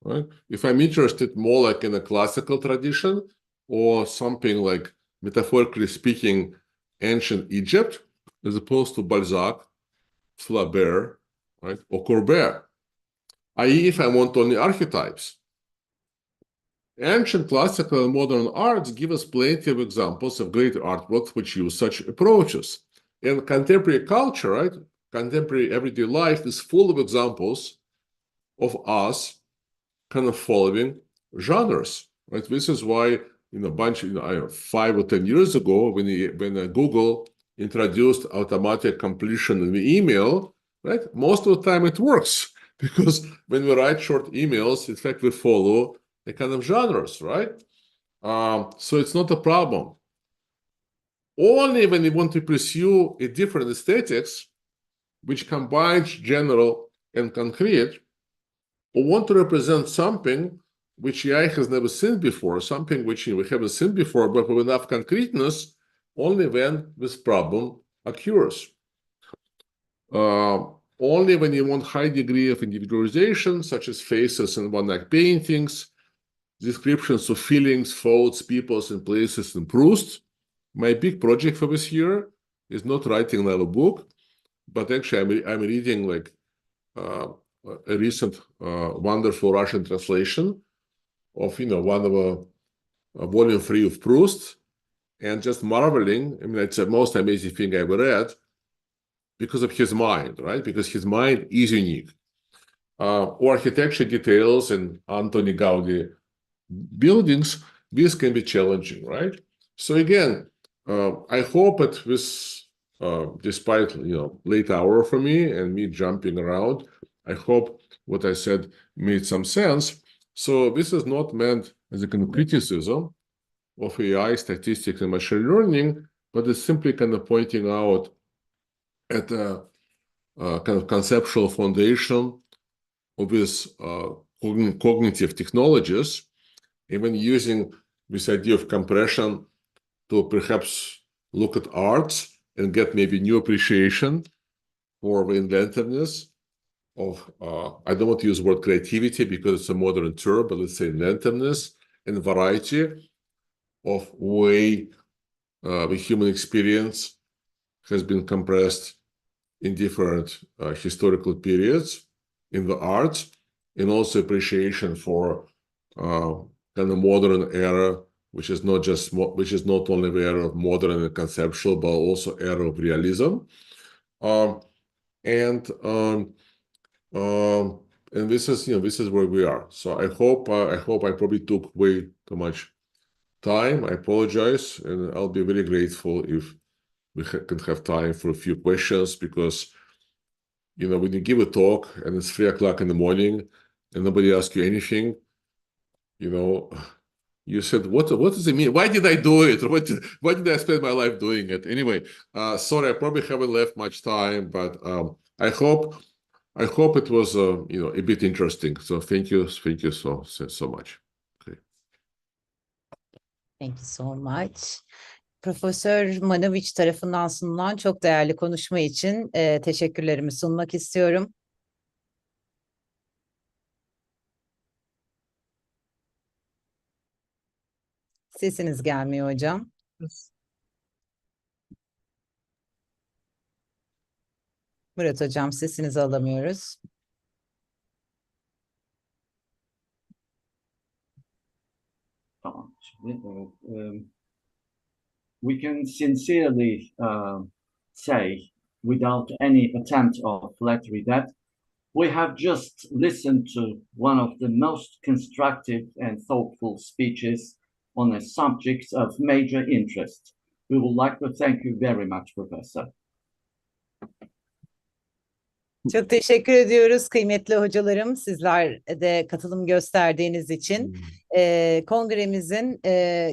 right? If I'm interested more like in a classical tradition or something like, metaphorically speaking, ancient Egypt, as opposed to Balzac, Flaubert, right, or Courbet, i.e. if I want only archetypes. Ancient, classical, and modern arts give us plenty of examples of great artworks which use such approaches. And contemporary culture, right, contemporary everyday life is full of examples of us kind of following genres, right? This is why, a bunch, 5 or 10 years ago, when Google introduced automatic completion in the email, right, most of the time it works. because when we write short emails, in fact, we follow a kind of genres, right? So it's not a problem. Only when you want to pursue a different aesthetics, which combines general and concrete, or want to represent something which AI has never seen before, something which we haven't seen before, but with enough concreteness, only when this problem occurs. Only when you want high degree of individualization, such as faces and one-act paintings, descriptions of feelings, thoughts, peoples, and places in Proust. My big project for this year is not writing another book, but actually I'm reading like a recent wonderful Russian translation of one of a volume 3 of Proust, and just marveling. I mean, it's the most amazing thing I ever read because of his mind, right? Because his mind is unique. Architecture details in Antoni Gaudi buildings, this can be challenging, right? So again, I hope that this, despite late hour for me and me jumping around, I hope what I said made some sense. So this is not meant as a kind of criticism of AI, statistics, and machine learning, but it's simply kind of pointing out at a kind of conceptual foundation of these cognitive technologies, even using this idea of compression to perhaps look at arts and get maybe new appreciation for the inventiveness of, I don't want to use the word creativity because it's a modern term, but let's say inventiveness and variety of way the human experience has been compressed in different historical periods in the arts, and also appreciation for kind of modern era, which is not only the era of modern and conceptual, but also era of realism. And this is where we are. So I hope I probably took way too much time. I apologize, and I'll be very grateful if we can have time for a few questions, because when you give a talk and it's 3 o'clock in the morning and nobody asks you anything, you said, what does it mean? Why did I do it? Why did I spend my life doing it? Anyway, sorry, I probably haven't left much time, but I hope it was a bit interesting. So thank you so much. Okay. Thank you so much. Profesör Manovich tarafından sunulan çok değerli konuşma için teşekkürlerimi sunmak istiyorum. Sesiniz gelmiyor hocam. Murat hocam, sesinizi alamıyoruz. Tamam. Şimdi, evet, we can sincerely say, without any attempt of flattery, that we have just listened to one of the most constructive and thoughtful speeches on a subject of major interest. We would like to thank you very much, Professor. Çok teşekkür ediyoruz kıymetli hocalarım, sizler de katılım gösterdiğiniz için. Kongremizin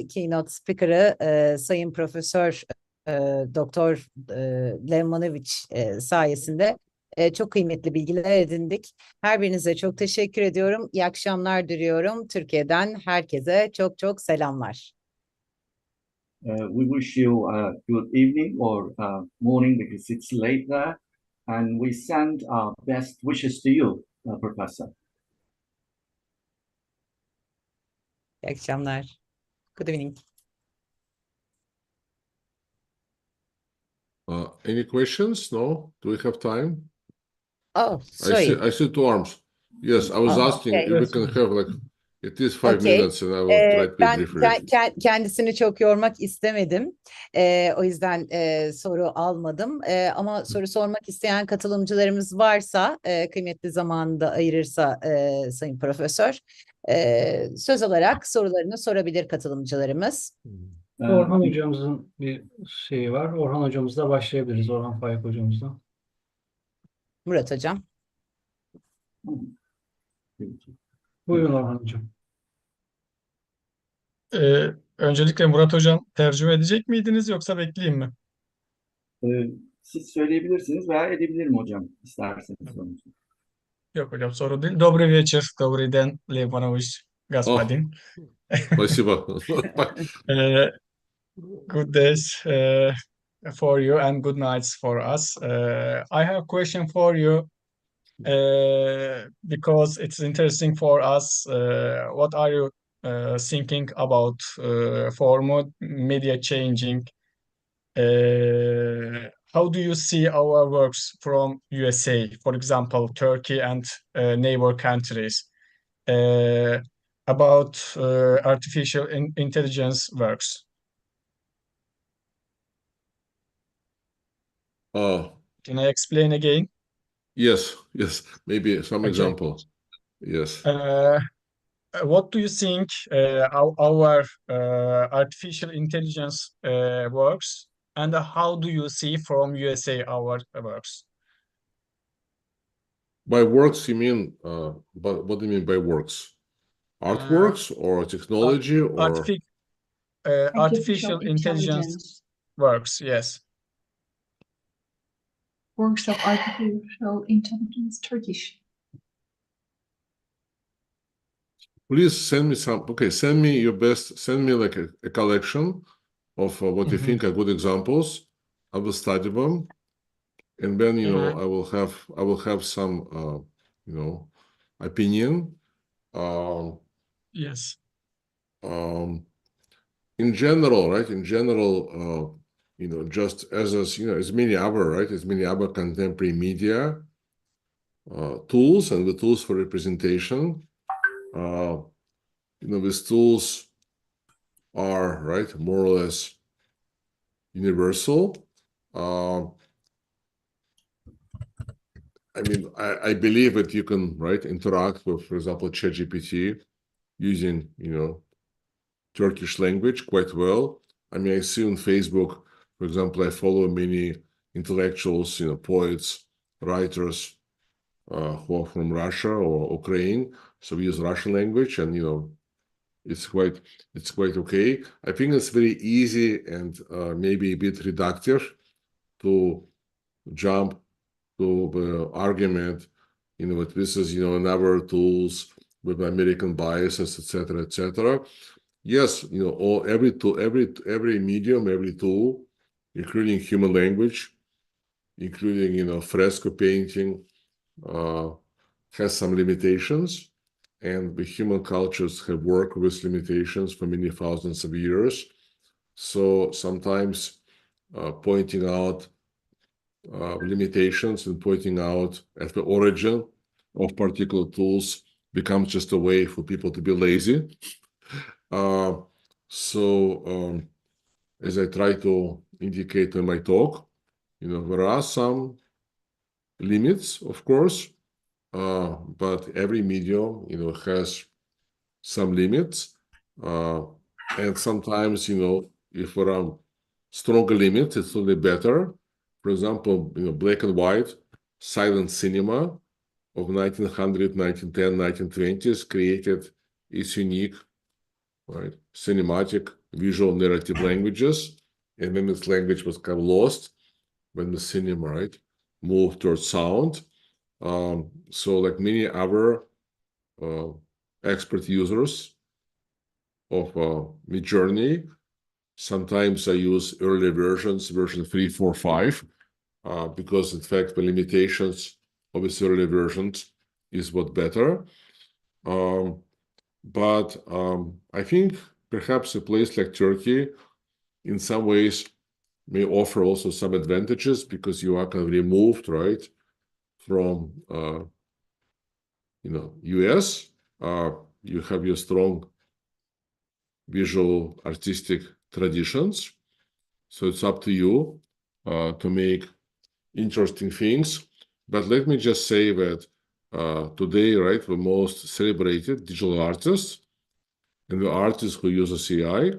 Keynote Speaker'ı Sayın Profesör Doktor Lev Manovich sayesinde çok kıymetli bilgiler edindik. Her birinize çok teşekkür ediyorum. İyi akşamlar diliyorum. Türkiye'den herkese çok çok selamlar. We wish you a good evening or morning, because it's late there. And we send our best wishes to you, Professor. İyi akşamlar. Good evening. Any questions? No? Do we have time? Oh, sorry. I see 2 arms. Yes, I was asking okay. if we can have like at least 5 Okay. minutes, and I will try to be brief. Kendisini çok yormak istemedim. O yüzden soru almadım. Ama soru sormak isteyen katılımcılarımız varsa, kıymetli zamanında ayırırsa Sayın Profesör, söz alarak sorularını sorabilir katılımcılarımız. Orhan hocamızın bir şeyi var. Orhan hocamızla başlayabiliriz. Orhan Faik hocamızla. Murat hocam. Buyurun Orhan Hocam. Öncelikle Murat Hocam tercüme edecek miydiniz yoksa bekleyeyim mi? Siz söyleyebilirsiniz veya edebilirim hocam isterseniz. Yok hocam sorun değil. Добрый вечер, добрый день, Lev Manovich, Oh, господин. спасибо. Uh, Good days for you and good nights for us. I have a question for you because it's interesting for us. What are you thinking about for media changing? How do you see our works from USA, for example, Turkey and neighbor countries, about artificial intelligence works? Can I explain again? Yes, maybe some Okay. example. Yes. What do you think our artificial intelligence works, and how do you see from USA our works? By works, you mean, but what do you mean by works? Artworks or technology or? Artificial intelligence works, yes. Works of artificial intelligence, Turkish. Please send me some, okay, send me your best, send me like a collection of what you think are good examples. I will study them. And then, you know, I will have some, you know, opinion. Yes. In general, right? In general, you know, just as you know, as many other, right? As many other contemporary media tools and the tools for representation. You know, these tools are, right, more or less universal. I mean, I believe that you can, right, interact with, for example, ChatGPT using, you know, Turkish language quite well. I mean, I see on Facebook, for example, I follow many intellectuals, you know, poets, writers who are from Russia or Ukraine, so we use Russian language, and you know, it's quite okay. I think it's very easy and maybe a bit reductive to jump to the argument, you know, that this is, you know, another tools with American biases, etc., etc. Yes, you know, every tool, every medium, every tool, including human language, including, you know, fresco painting, has some limitations, and the human cultures have worked with limitations for many thousands of years. So sometimes pointing out limitations and pointing out at the origin of particular tools becomes just a way for people to be lazy. As I try to indicate in my talk, you know, there are some limits, of course, but every medium, you know, has some limits, and sometimes, you know, if there are stronger limits, it's only better. For example, you know, black and white silent cinema of 1900, 1910, 1920s created its unique, right, cinematic visual narrative languages, and then this language was kind of lost when the cinema, right, moved towards sound. So like many other expert users of Midjourney, sometimes I use early versions, version 3, 4, 5, because in fact the limitations of these early versions is what better. But I think perhaps a place like Turkey in some ways may offer also some advantages, because you are kind of removed, right, from you know, US. You have your strong visual artistic traditions, so it's up to you to make interesting things. But let me just say that today, right, the most celebrated digital artist and the artist who uses AI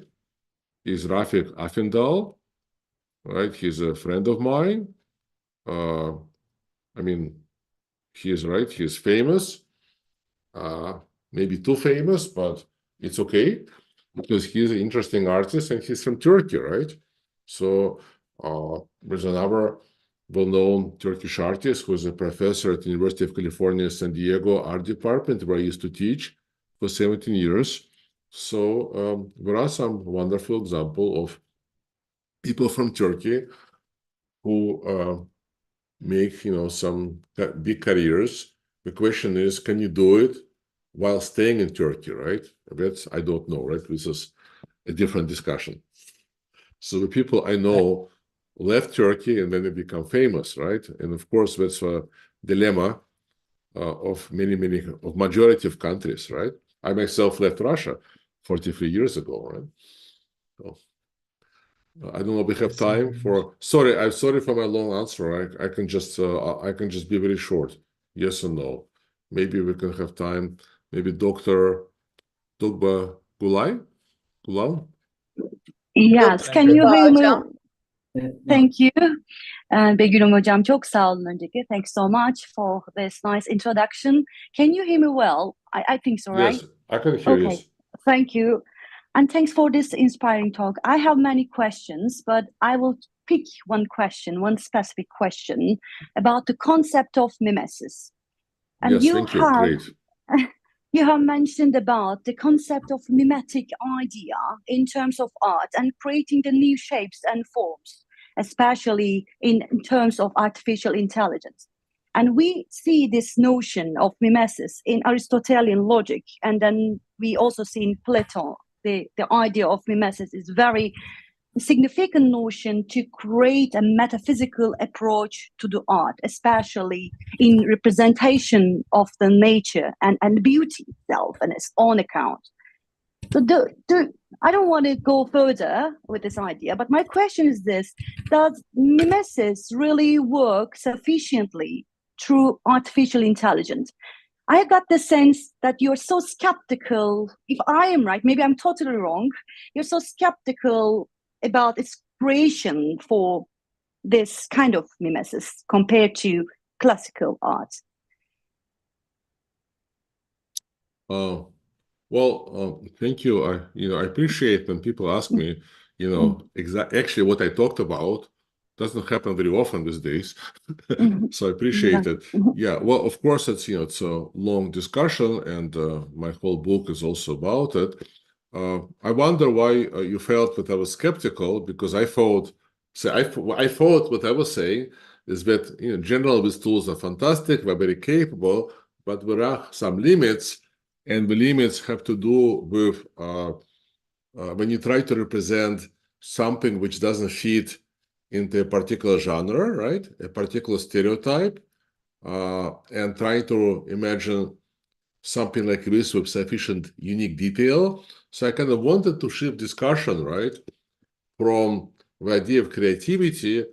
is Rafik Afindal, right? He's a friend of mine. I mean, he is right. He is famous, maybe too famous, but it's okay because he's an interesting artist and he's from Turkey, right? So there's another well-known Turkish artist who is a professor at the University of California, San Diego Art Department, where I used to teach for 17 years. So there are some wonderful examples of people from Turkey who make, you know, some big careers. The question is, can you do it while staying in Turkey, right? That's, I don't know, right? This is a different discussion. So the people I know left Turkey and then they become famous, right? And of course, that's a dilemma of of majority of countries, right? I myself left Russia 43 years ago, right? So, I don't know if we have time for. Sorry, I'm sorry for my long answer. I can just be very short. Yes or no? Maybe we can have time. Maybe Dr. Dugba Gulay? Gulal? Yes, Thank can you. you hear me? Hocam. Thank you. Begüm Hocam, çok sağ olun önceki. Thanks so much for this nice introduction. Can you hear me well? I think so, right? Yes, I can hear you. Okay, thank you. And thanks for this inspiring talk. I have many questions, but I will pick one question, one specific question about the concept of mimesis. And Yes, thank you. Great. You have mentioned about the concept of mimetic idea in terms of art and creating the new shapes and forms, especially in terms of artificial intelligence. And we see this notion of mimesis in Aristotelian logic, and then we also see in Plato, the idea of mimesis is very significant notion to create a metaphysical approach to the art, especially in representation of the nature and beauty itself and its own account. So I don't want to go further with this idea, but my question is this: does mimesis really work sufficiently through artificial intelligence? I got the sense that you're so skeptical. If I am right, maybe I'm totally wrong. You're so skeptical about its creation for this kind of mimesis compared to classical art. Well, thank you. I appreciate when people ask me, actually what I talked about doesn't happen very often these days. So I appreciate it. Yeah, well, of course, it's a long discussion, and my whole book is also about it. I wonder why you felt that I was skeptical, because I thought what I was saying is that, in general, these tools are fantastic, they're very capable, but there are some limits, and the limits have to do with when you try to represent something which doesn't fit into a particular genre, right? A particular stereotype, and trying to imagine something like this with sufficient unique detail. So I kind of wanted to shift discussion, right, from the idea of creativity,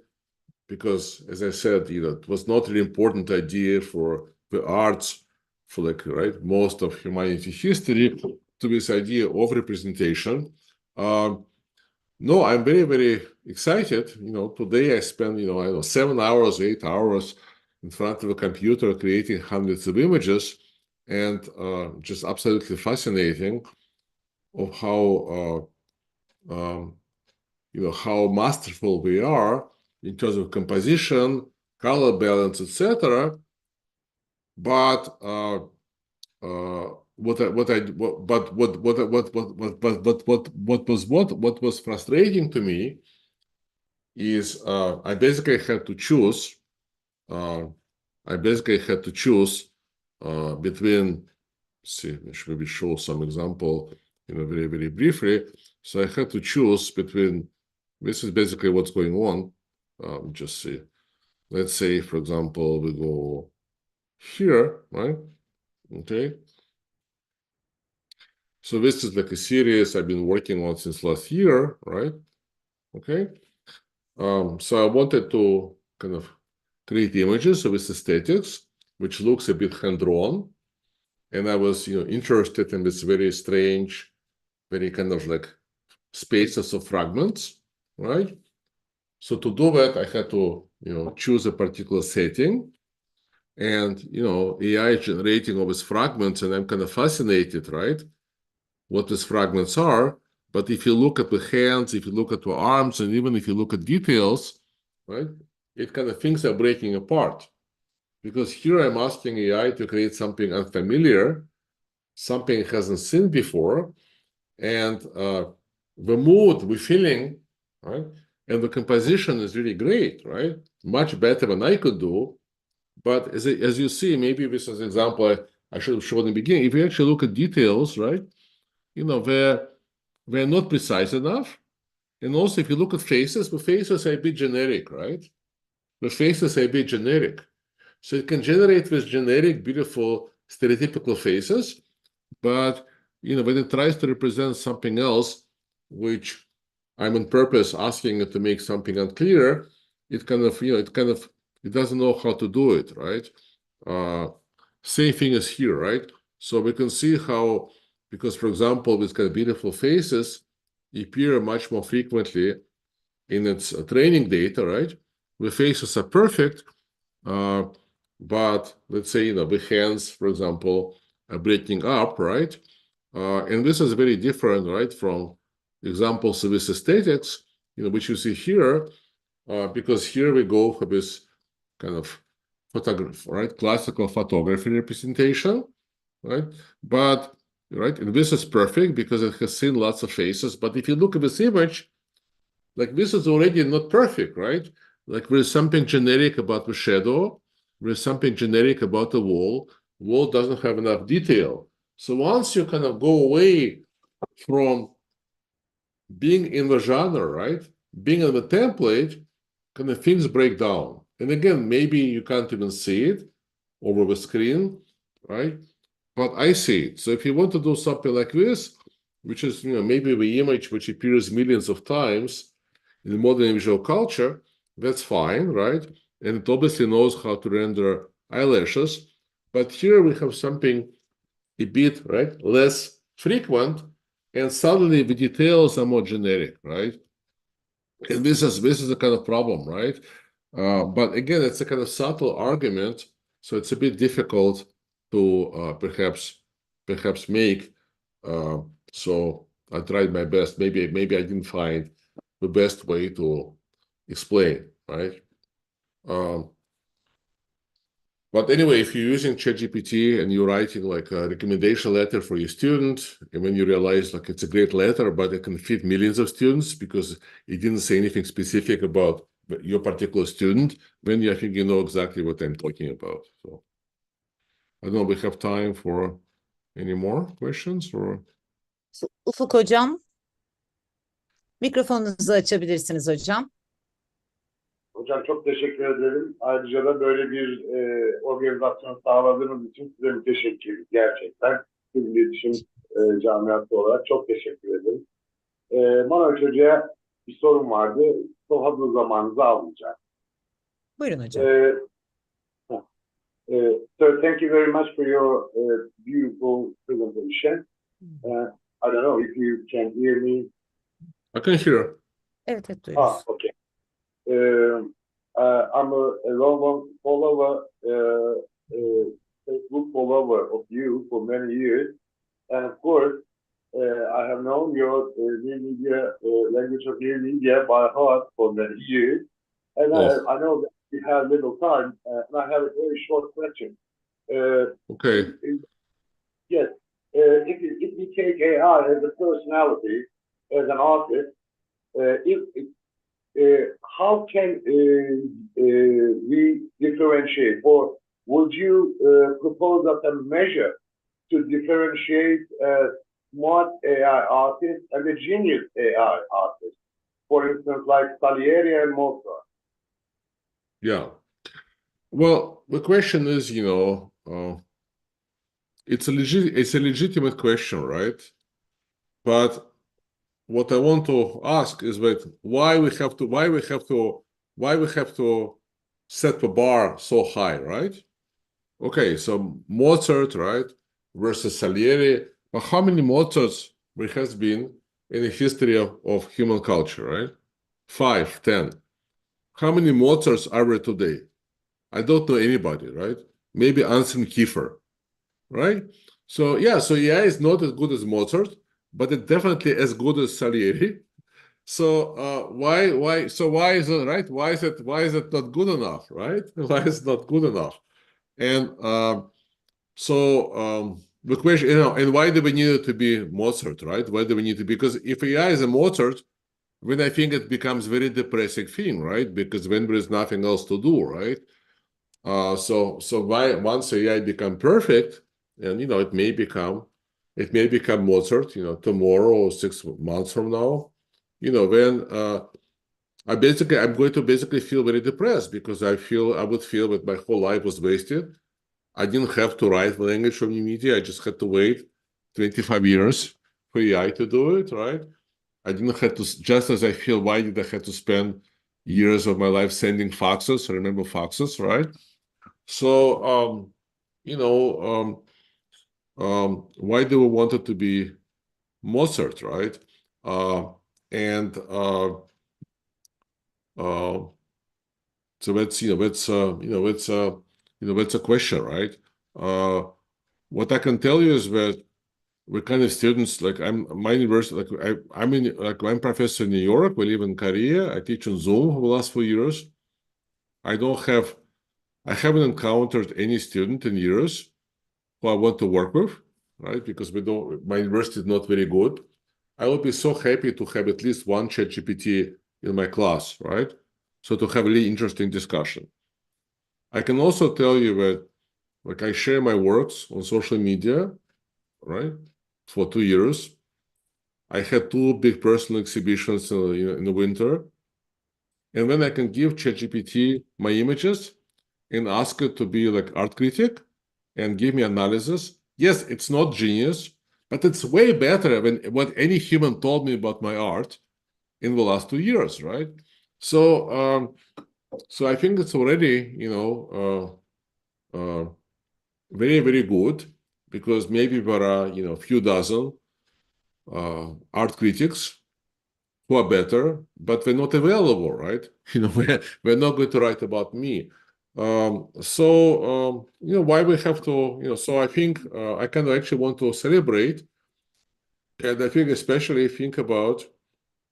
because, as I said, it was not an important idea for the arts for most of humanity history, to this idea of representation. No, I'm very, very excited. Today I spend, 7 hours, 8 hours in front of a computer creating hundreds of images, and just absolutely fascinating of how how masterful we are in terms of composition, color balance, etc. But what was frustrating to me is I basically had to choose. Between. See, maybe show some example, very, very briefly. So I had to choose between. This is basically what's going on. Just see. Let's say, for example, we go here, right? Okay. So this is like a series I've been working on since last year, right? Okay. So I wanted to kind of create images with aesthetics, which looks a bit hand-drawn. And I was, interested in this very strange, very kind of like spaces of fragments, right? So to do that, I had to, choose a particular setting. and AI is generating all these fragments, and I'm kind of fascinated, right? What these fragments are. But if you look at the hands, if you look at the arms, and even if you look at details, right, it kind of things are breaking apart. Because here I'm asking AI to create something unfamiliar, something it hasn't seen before, and the mood, the feeling, right, and the composition is really great, right? Much better than I could do. But as you see, maybe this is an example I should have shown in the beginning. If you actually look at details, right, they're not precise enough. And also, if you look at faces, the faces are a bit generic, right? The faces are a bit generic. So it can generate these generic, beautiful, stereotypical faces, but when it tries to represent something else, which I'm on purpose asking it to make something unclear, it doesn't know how to do it, right? Same thing as here, right? So we can see how, because for example, these kind of beautiful faces appear much more frequently in its training data, right? The faces are perfect, but let's say, the hands, for example, are breaking up, right? And this is very different, right, from examples of this aesthetics, which you see here, because here we go for this kind of photograph, right? Classical photography representation, right? But, right, and this is perfect because it has seen lots of faces. But if you look at this image, like this is already not perfect, right? Like there's something generic about the shadow. There's something generic about the wall. Wall doesn't have enough detail. So once you kind of go away from being in the genre, right? Being in the template, kind of things break down. And again, maybe you can't even see it over the screen, right? But I see it. So if you want to do something like this, which is, maybe the image which appears millions of times in modern visual culture, that's fine, right? And it obviously knows how to render eyelashes. But here we have something a bit, right, less frequent, and suddenly the details are more generic, right? And this is a kind of problem, right? But again, it's a kind of subtle argument, so it's a bit difficult to perhaps make. So I tried my best. Maybe I didn't find the best way to explain, right? But anyway, if you're using ChatGPT and you're writing like a recommendation letter for your student, and when you realize like it's a great letter, but it can fit millions of students because it didn't say anything specific about your particular student, then I think you know exactly what I'm talking about. So I don't know, we have time for any more questions or? Ufuk hocam, mikrofonunuzu açabilirsiniz hocam. Hocam çok teşekkür ederim. Ayrıca da böyle bir organizasyon sağladığınız için size bir teşekkür gerçekten. Tüm iletişim camiası olarak çok teşekkür ederim. Manovich Hoca'ya bir sorum vardı. Çok fazla zamanınızı almayacak. Buyurun hocam. So thank you very much for your beautiful presentation. I don't know if you can hear me. I can hear. Evet, duyuyoruz. Okay. I'm a long follower, Facebook follower of you for many years, and of course, I have known your new media, language of new media by heart for many years, and I know that you have little time, and I have a very short question. Okay. Yes, if we take AI as a personality, as an artist, how can we differentiate, or would you propose us a measure to differentiate a smart AI artist and a genius AI artist? For instance, like Salieri and Mozart. Yeah. Well, the question is, it's a legitimate question, right? But what I want to ask is that why we have to set the bar so high, right? Okay, so Mozart, right, versus Salieri. But how many Mozarts there has been in the history of human culture, right? 5, 10. How many Mozarts are there today? I don't know anybody, right? maybe Anselm Kiefer, right? So yeah, so AI is not as good as Mozart, but it's definitely as good as Salieri. So why is it right? Why is it not good enough, right? Why is it not good enough? And the question, and why do we need it to be Mozart, right? Why do we need to? Because if AI is a Mozart, then I think it becomes very depressing thing, right? Because when there is nothing else to do, right? So why once AI become perfect, and it may become Mozart, tomorrow or 6 months from now, then I'm going to basically feel very depressed because I would feel that my whole life was wasted. I didn't have to write the language from media. I just had to wait 25 years for AI to do it, right? I didn't have to, just as I feel, why did I have to spend years of my life sending faxes? Remember faxes, right? So, why do we want it to be Mozart, right? So that's a question, right? What I can tell you is that we're kind of students, like my university, I'm professor in New York. We live in Korea. I teach on Zoom for the last 4 years. I haven't encountered any student in years who I want to work with, right? Because my university is not very good. I would be so happy to have at least one ChatGPT in my class, right? So to have a really interesting discussion. I can also tell you that, like, I share my works on social media, right? For 2 years. I had 2 big personal exhibitions in the winter. And then I can give ChatGPT my images and ask it to be like art critic and give me analysis. Yes, it's not genius, but it's way better than what any human told me about my art in the last 2 years, right? So I think it's already, very, very good, because maybe there are, a few dozen art critics who are better, but they're not available, right? We're not going to write about me. Why we have to, so I think I kind of actually want to celebrate, and I think especially think about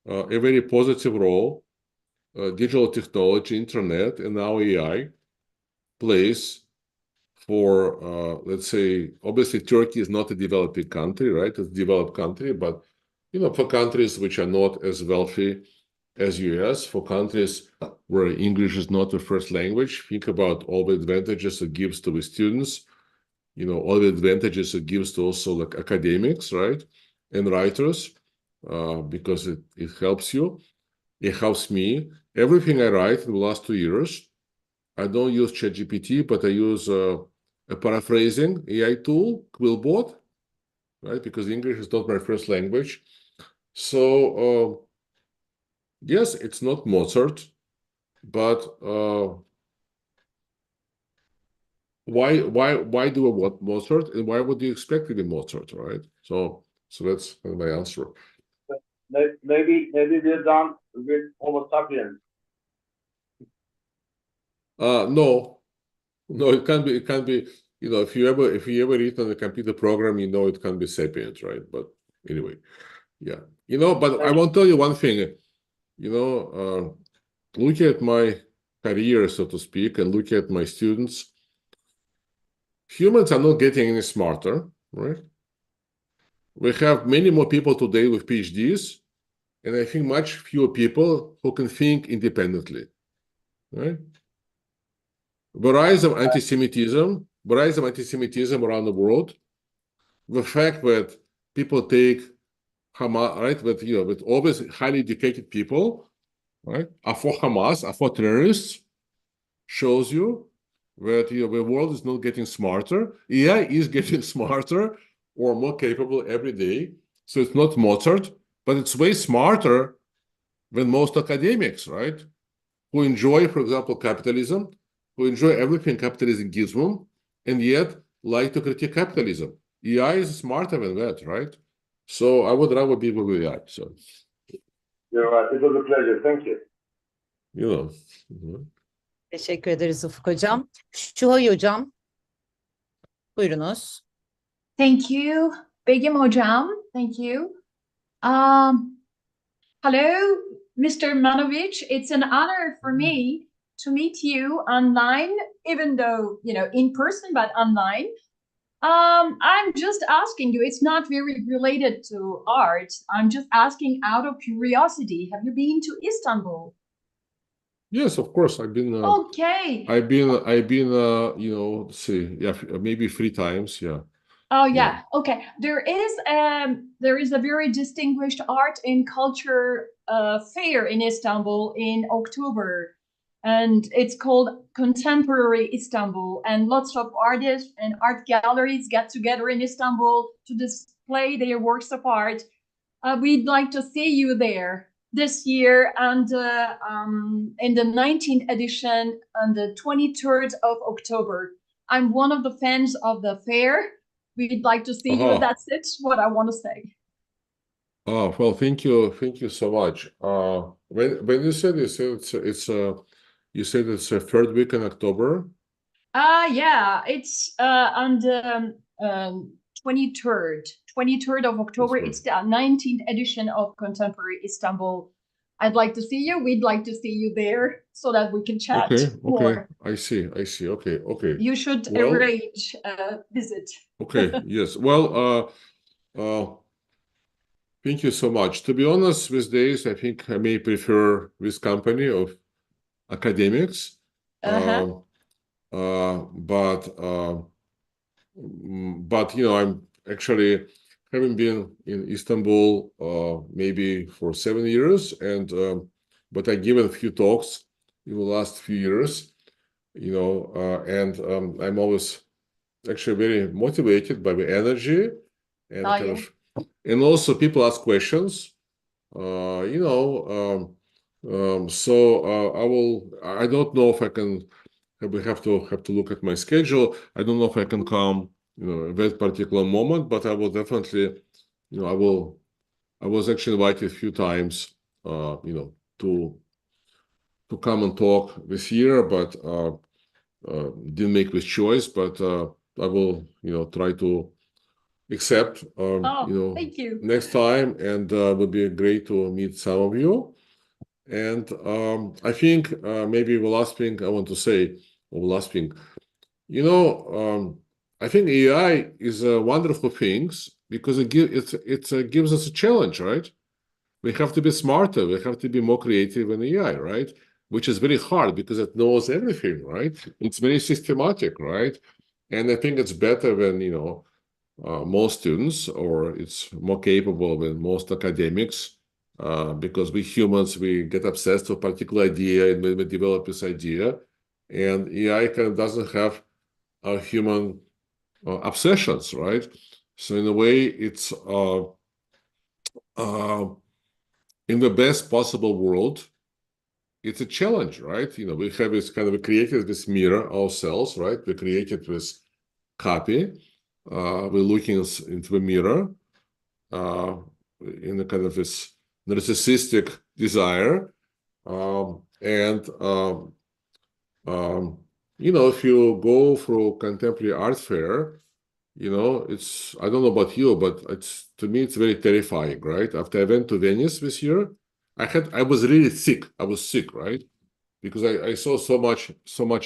a very positive role digital technology, internet, and now AI plays for, let's say, obviously Turkey is not a developing country, right? It's a developed country, but for countries which are not as wealthy as US, for countries where English is not the first language, think about all the advantages it gives to the students, all the advantages it gives to also like academics, right? And writers, because it helps you. It helps me. Everything I write in the last 2 years, I don't use ChatGPT, but I use a paraphrasing AI tool, Quillbot, right? Because English is not my first language. So yes, it's not Mozart, but why do we want Mozart, and why would you expect to be Mozart, right? So that's my answer. Maybe we're done with Homo sapiens. No, it can't be. If you ever read on a computer program, it can be Sapiens, right? But anyway, yeah, But I want to tell you one thing. Looking at my career, so to speak, and looking at my students, humans are not getting any smarter, right? We have many more people today with PhDs, and I think much fewer people who can think independently, right? The rise of anti-Semitism around the world, the fact that people take Hamas, right, with always highly educated people, right, are for Hamas, are for terrorists, shows you that the world is not getting smarter. AI is getting smarter or more capable every day. So it's not Mozart, but it's way smarter than most academics, right? Who enjoy, for example, capitalism, who enjoy everything capitalism gives them, and yet like to critique capitalism. AI is smarter than that, right? So I would rather be with AI. So You're right. It was a pleasure. Thank you. Mhm. Teşekkür ederiz Ufuk Hocam. Şuhay Hocam, Buyurunuz. Thank you, Begim Hocam. Thank you. Hello, Mr. Manovich. It's an honor for me to meet you online, even though, in person, but online. I'm just asking you, it's not very related to art. I'm just asking out of curiosity. Have you been to Istanbul? Yes, of course. I've been, Okay. maybe 3 times. Yeah. Oh yeah. Okay. There is a very distinguished art and culture fair in Istanbul in October, and it's called Contemporary Istanbul. And lots of artists and art galleries get together in Istanbul to display their works of art. We'd like to see you there this year, and in the 19th edition on the 23rd of October. I'm one of the fans of the fair. We'd like to see you. That's it, what I want to say. Oh, well, thank you so much. When you said it's you said it's a third week in October. Yeah, it's on the 23rd of October. It's the 19th edition of Contemporary Istanbul. I'd like to see you. We'd like to see you there so that we can chat more. I see. Okay. You should arrange a visit. Okay. Yes. Well, thank you so much. To be honest, these days, I think I may prefer this company of academics. But I'm actually having been in Istanbul maybe for 7 years, and but I've given a few talks in the last few years, and I'm always actually very motivated by the energy and and also people ask questions, I don't know if I can. We have to look at my schedule. I don't know if I can come, at that particular moment, but I will definitely, I was actually invited a few times, to come and talk this year, but didn't make this choice. But I will, try to accept, thank you. next time, and it would be great to meet some of you. And I think maybe the last thing I want to say, I think AI is a wonderful thing because it gives us a challenge, right? We have to be smarter. We have to be more creative in AI, right? Which is very hard because it knows everything, right? It's very systematic, right? And I think it's better when, most students, or it's more capable than most academics, because we humans, we get obsessed with a particular idea and we develop this idea. And AI kind of doesn't have human obsessions, right? So in a way, it's in the best possible world, it's a challenge, right? We have this kind of created this mirror ourselves, right? We created this copy. We're looking into the mirror in a kind of this narcissistic desire, if you go through contemporary art fair, it's, I don't know about you, but to me it's very terrifying, right? After I went to Venice this year, I was really sick. I was sick, right? Because I saw so much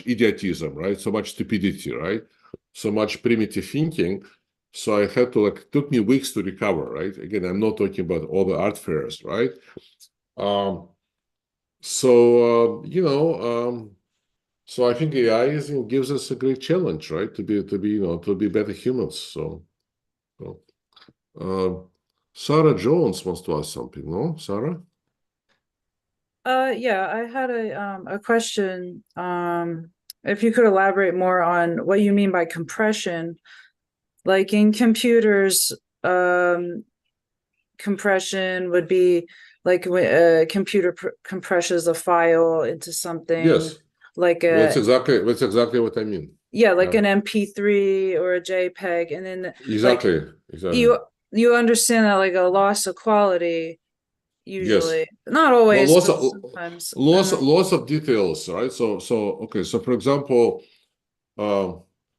idiotism, right? So much stupidity, right? So much primitive thinking. So I had to, took me weeks to recover, right? Again, I'm not talking about all the art fairs, right? So I think AI gives us a great challenge, right? To be better humans. So Sarah Jones wants to ask something, no? Sarah? Yeah, I had a question. If you could elaborate more on what you mean by compression. Like in computers, compression would be like when a computer compresses a file into something. Yes. Like that's exactly what I mean. Yeah, like an MP3 or a JPEG, and then exactly. You understand that like a loss of quality. Usually, yes. Not always, but sometimes. Lots of details, right? So okay. So for example,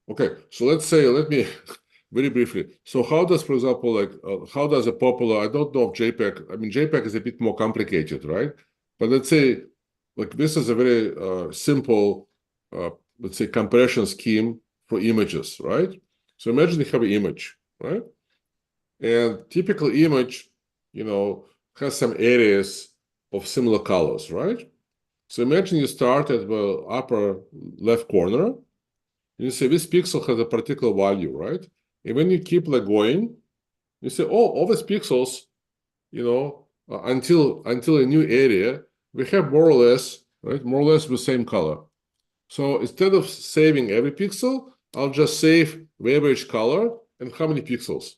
Okay, so let me very briefly. So how does, for example, like how does a popular, I don't know if JPEG, I mean, JPEG is a bit more complicated, right? But let's say, like this is a very simple, let's say, compression scheme for images, right? So imagine you have an image, right? And typical image, has some areas of similar colors, right? So imagine you start at the upper left corner. You say this pixel has a particular value, right? And when you keep like going, you say, oh, all these pixels, until a new area, we have more or less the same color. So instead of saving every pixel, I'll just save the average color and how many pixels.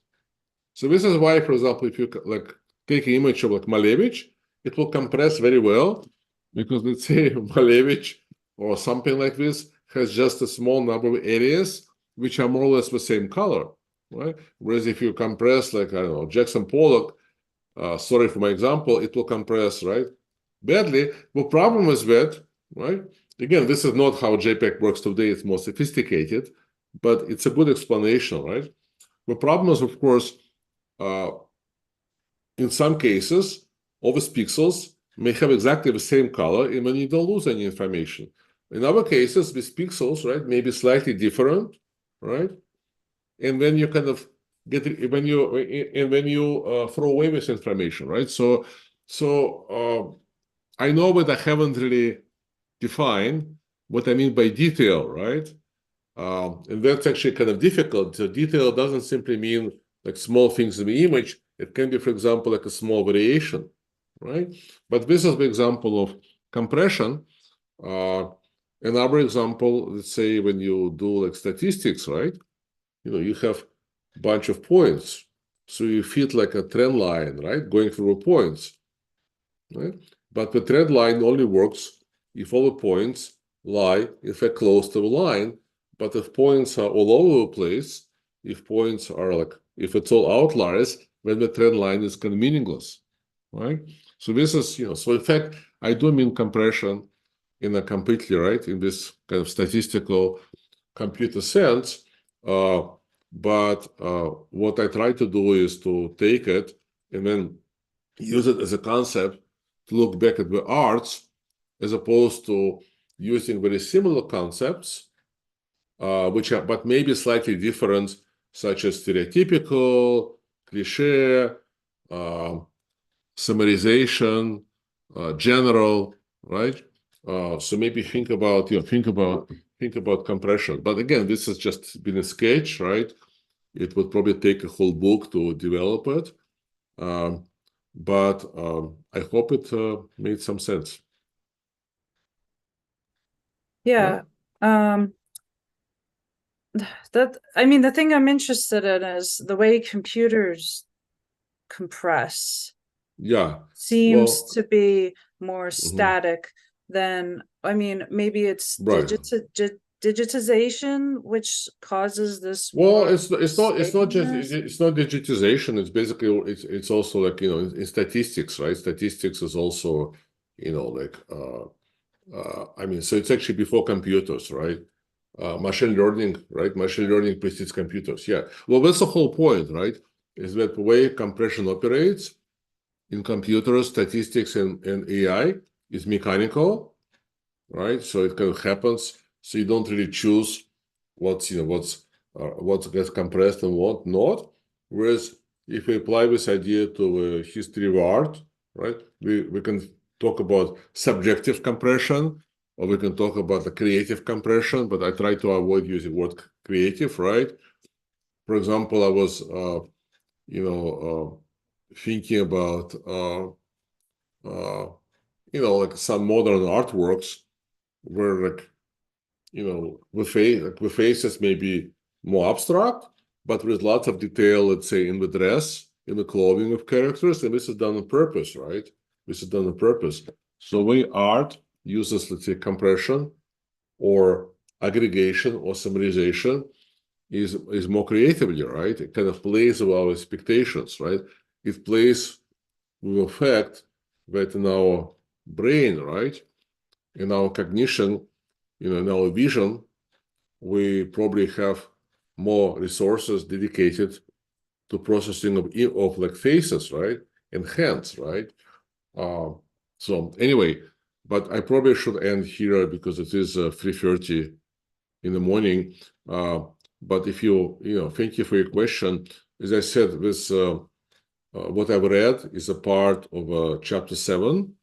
So this is why, for example, if you like take an image of like Manovich, it will compress very well because let's say Manovich or something like this has just a small number of areas which are more or less the same color, right? Whereas if you compress like, I don't know, Jackson Pollock, sorry for my example, it will compress, right, badly. The problem is that, right, again, this is not how JPEG works today, it's more sophisticated, but it's a good explanation, right? The problem is, of course, in some cases, all these pixels may have exactly the same color, and then you don't lose any information. In other cases, these pixels, right, may be slightly different, right? And then you kind of get it when you throw away this information, right? So I know that I haven't really defined what I mean by detail, right? And that's actually kind of difficult. So detail doesn't simply mean like small things in the image. It can be, for example, like a small variation, right? But this is the example of compression. Another example, let's say when you do like statistics, right? You have a bunch of points. So you fit like a trend line, right? Going through the points, right? But the trend line only works if all the points lie, in fact, close to the line. But if points are all over the place, if points are like, if it's all outliers, then the trend line is kind of meaningless, right? So this is, so in fact, I do mean compression in a completely, right, in this kind of statistical computer sense. But what I try to do is to take it and then use it as a concept to look back at the arts, as opposed to using very similar concepts, which are, but maybe slightly different, such as stereotypical, cliche, summarization, general, right? So maybe think about compression. But again, this has just been a sketch, right? It would probably take a whole book to develop it. But I hope it made some sense. Yeah. The thing I'm interested in is the way computers compress. Yeah. Seems to be more static than, maybe it's right. digitization which causes this. Well, it's not digitization. It's basically it's also like in statistics, right? Statistics is also so it's actually before computers, right? Machine learning, right? Machine learning precedes computers. Yeah. Well, that's the whole point, right? Is that the way compression operates in computers, statistics, and AI is mechanical, right? So it kind of happens. So you don't really choose what gets compressed and what not. Whereas if we apply this idea to history of art, right, we can talk about subjective compression, or we can talk about the creative compression, but I try to avoid using the word creative, right? For example, I was, thinking about, like some modern artworks where, like, the faces may be more abstract, but with lots of detail, let's say, in the dress, in the clothing of characters, and this is done on purpose, right? This is done on purpose. So when art uses, let's say, compression or aggregation or summarization is more creatively, right? It kind of plays with our expectations, right? It plays with the fact that in our brain, right, in our cognition, in our vision, we probably have more resources dedicated to processing of like faces, right, and hands, right? So anyway, but I probably should end here because it is 3:30 in the morning. But if thank you for your question. As I said, this what I've read is a part of chapter 7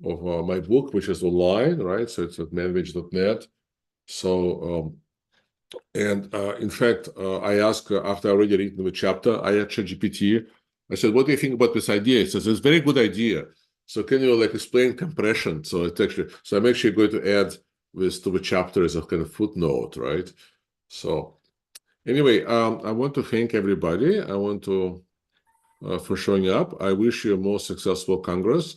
of my book, which is online, right? So it's at manovich.net. So, in fact, I asked after I already written the chapter, I asked ChatGPT, I said, what do you think about this idea? It says, it's a very good idea. So can you like explain compression? So I'm actually going to add this to the chapter as a kind of footnote, right? So anyway, I want to thank everybody. I want to, for showing up. I wish you a more successful Congress.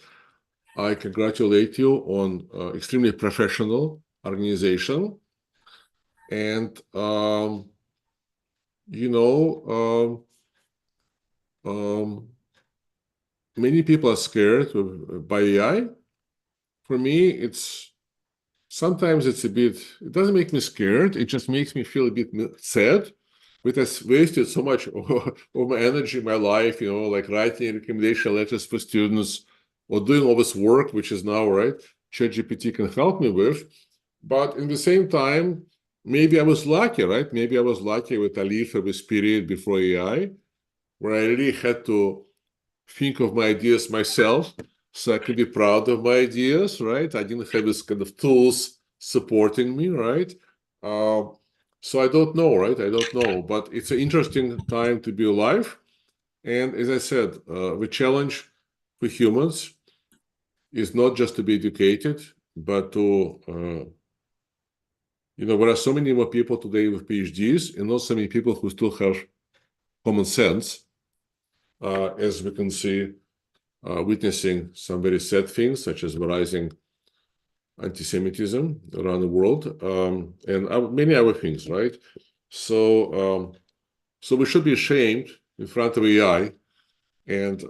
I congratulate you on extremely professional organization. And, many people are scared by AI. For me, sometimes it's it doesn't make me scared. It just makes me feel a bit sad. It has wasted so much of my energy in my life, like writing recommendation letters for students or doing all this work, which is now, right, ChatGPT can help me with. But in the same time, maybe I was lucky, right? Maybe I was lucky with a leaf of this period before AI, where I really had to think of my ideas myself, so I could be proud of my ideas, right? I didn't have this kind of tools supporting me, right? So I don't know, right? I don't know, but it's an interesting time to be alive. And as I said, the challenge for humans is not just to be educated, but to, there are so many more people today with PhDs and not so many people who still have common sense, as we can see, witnessing some very sad things, such as the rising anti-Semitism around the world, and many other things, right? So we should be ashamed in front of AI, and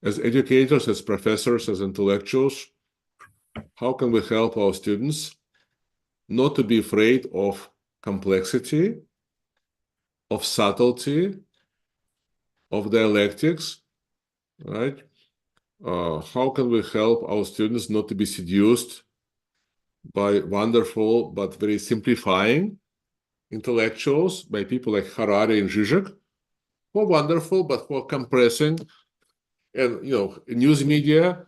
as educators, as professors, as intellectuals, how can we help our students not to be afraid of complexity, of subtlety, of dialectics, right? How can we help our students not to be seduced by wonderful but very simplifying intellectuals, by people like Harari and Zizek, who are wonderful but who are compressing, and news media,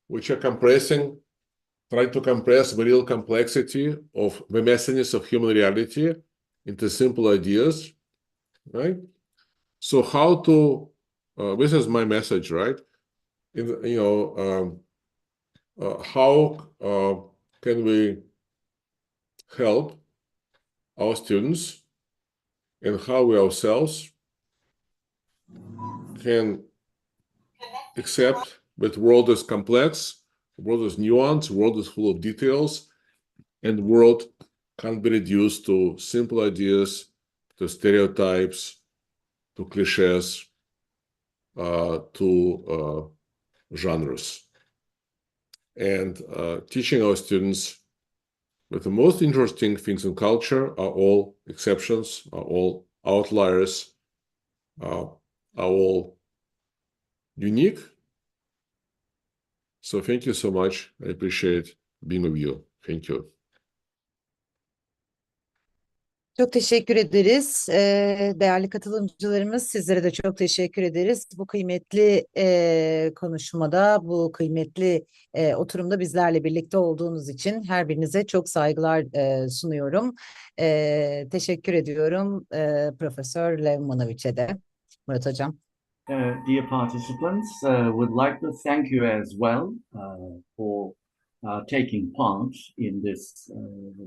which are trying to compress the real complexity of the messiness of human reality into simple ideas, right? So how to, this is my message, right? How can we help our students, and how we ourselves can accept that the world is complex, the world is nuanced, the world is full of details, and the world can't be reduced to simple ideas, to stereotypes, to cliches, to genres. And teaching our students that the most interesting things in culture are all exceptions, are all outliers, are all unique. So thank you so much. I appreciate being with you. Thank you. Çok teşekkür ederiz. Değerli katılımcılarımız, sizlere de çok teşekkür ederiz. Bu kıymetli konuşmada, bu kıymetli oturumda bizlerle birlikte olduğunuz için her birinize çok saygılar sunuyorum. Teşekkür ediyorum Profesör Lev Manovich'e de. Murat Hocam. Dear participants, would like to thank you as well for taking part in this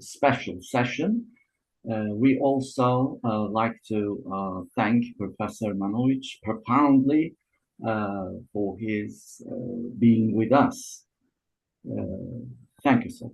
special session. We also like to thank Professor Manovich profoundly for his being with us. Thank you, sir.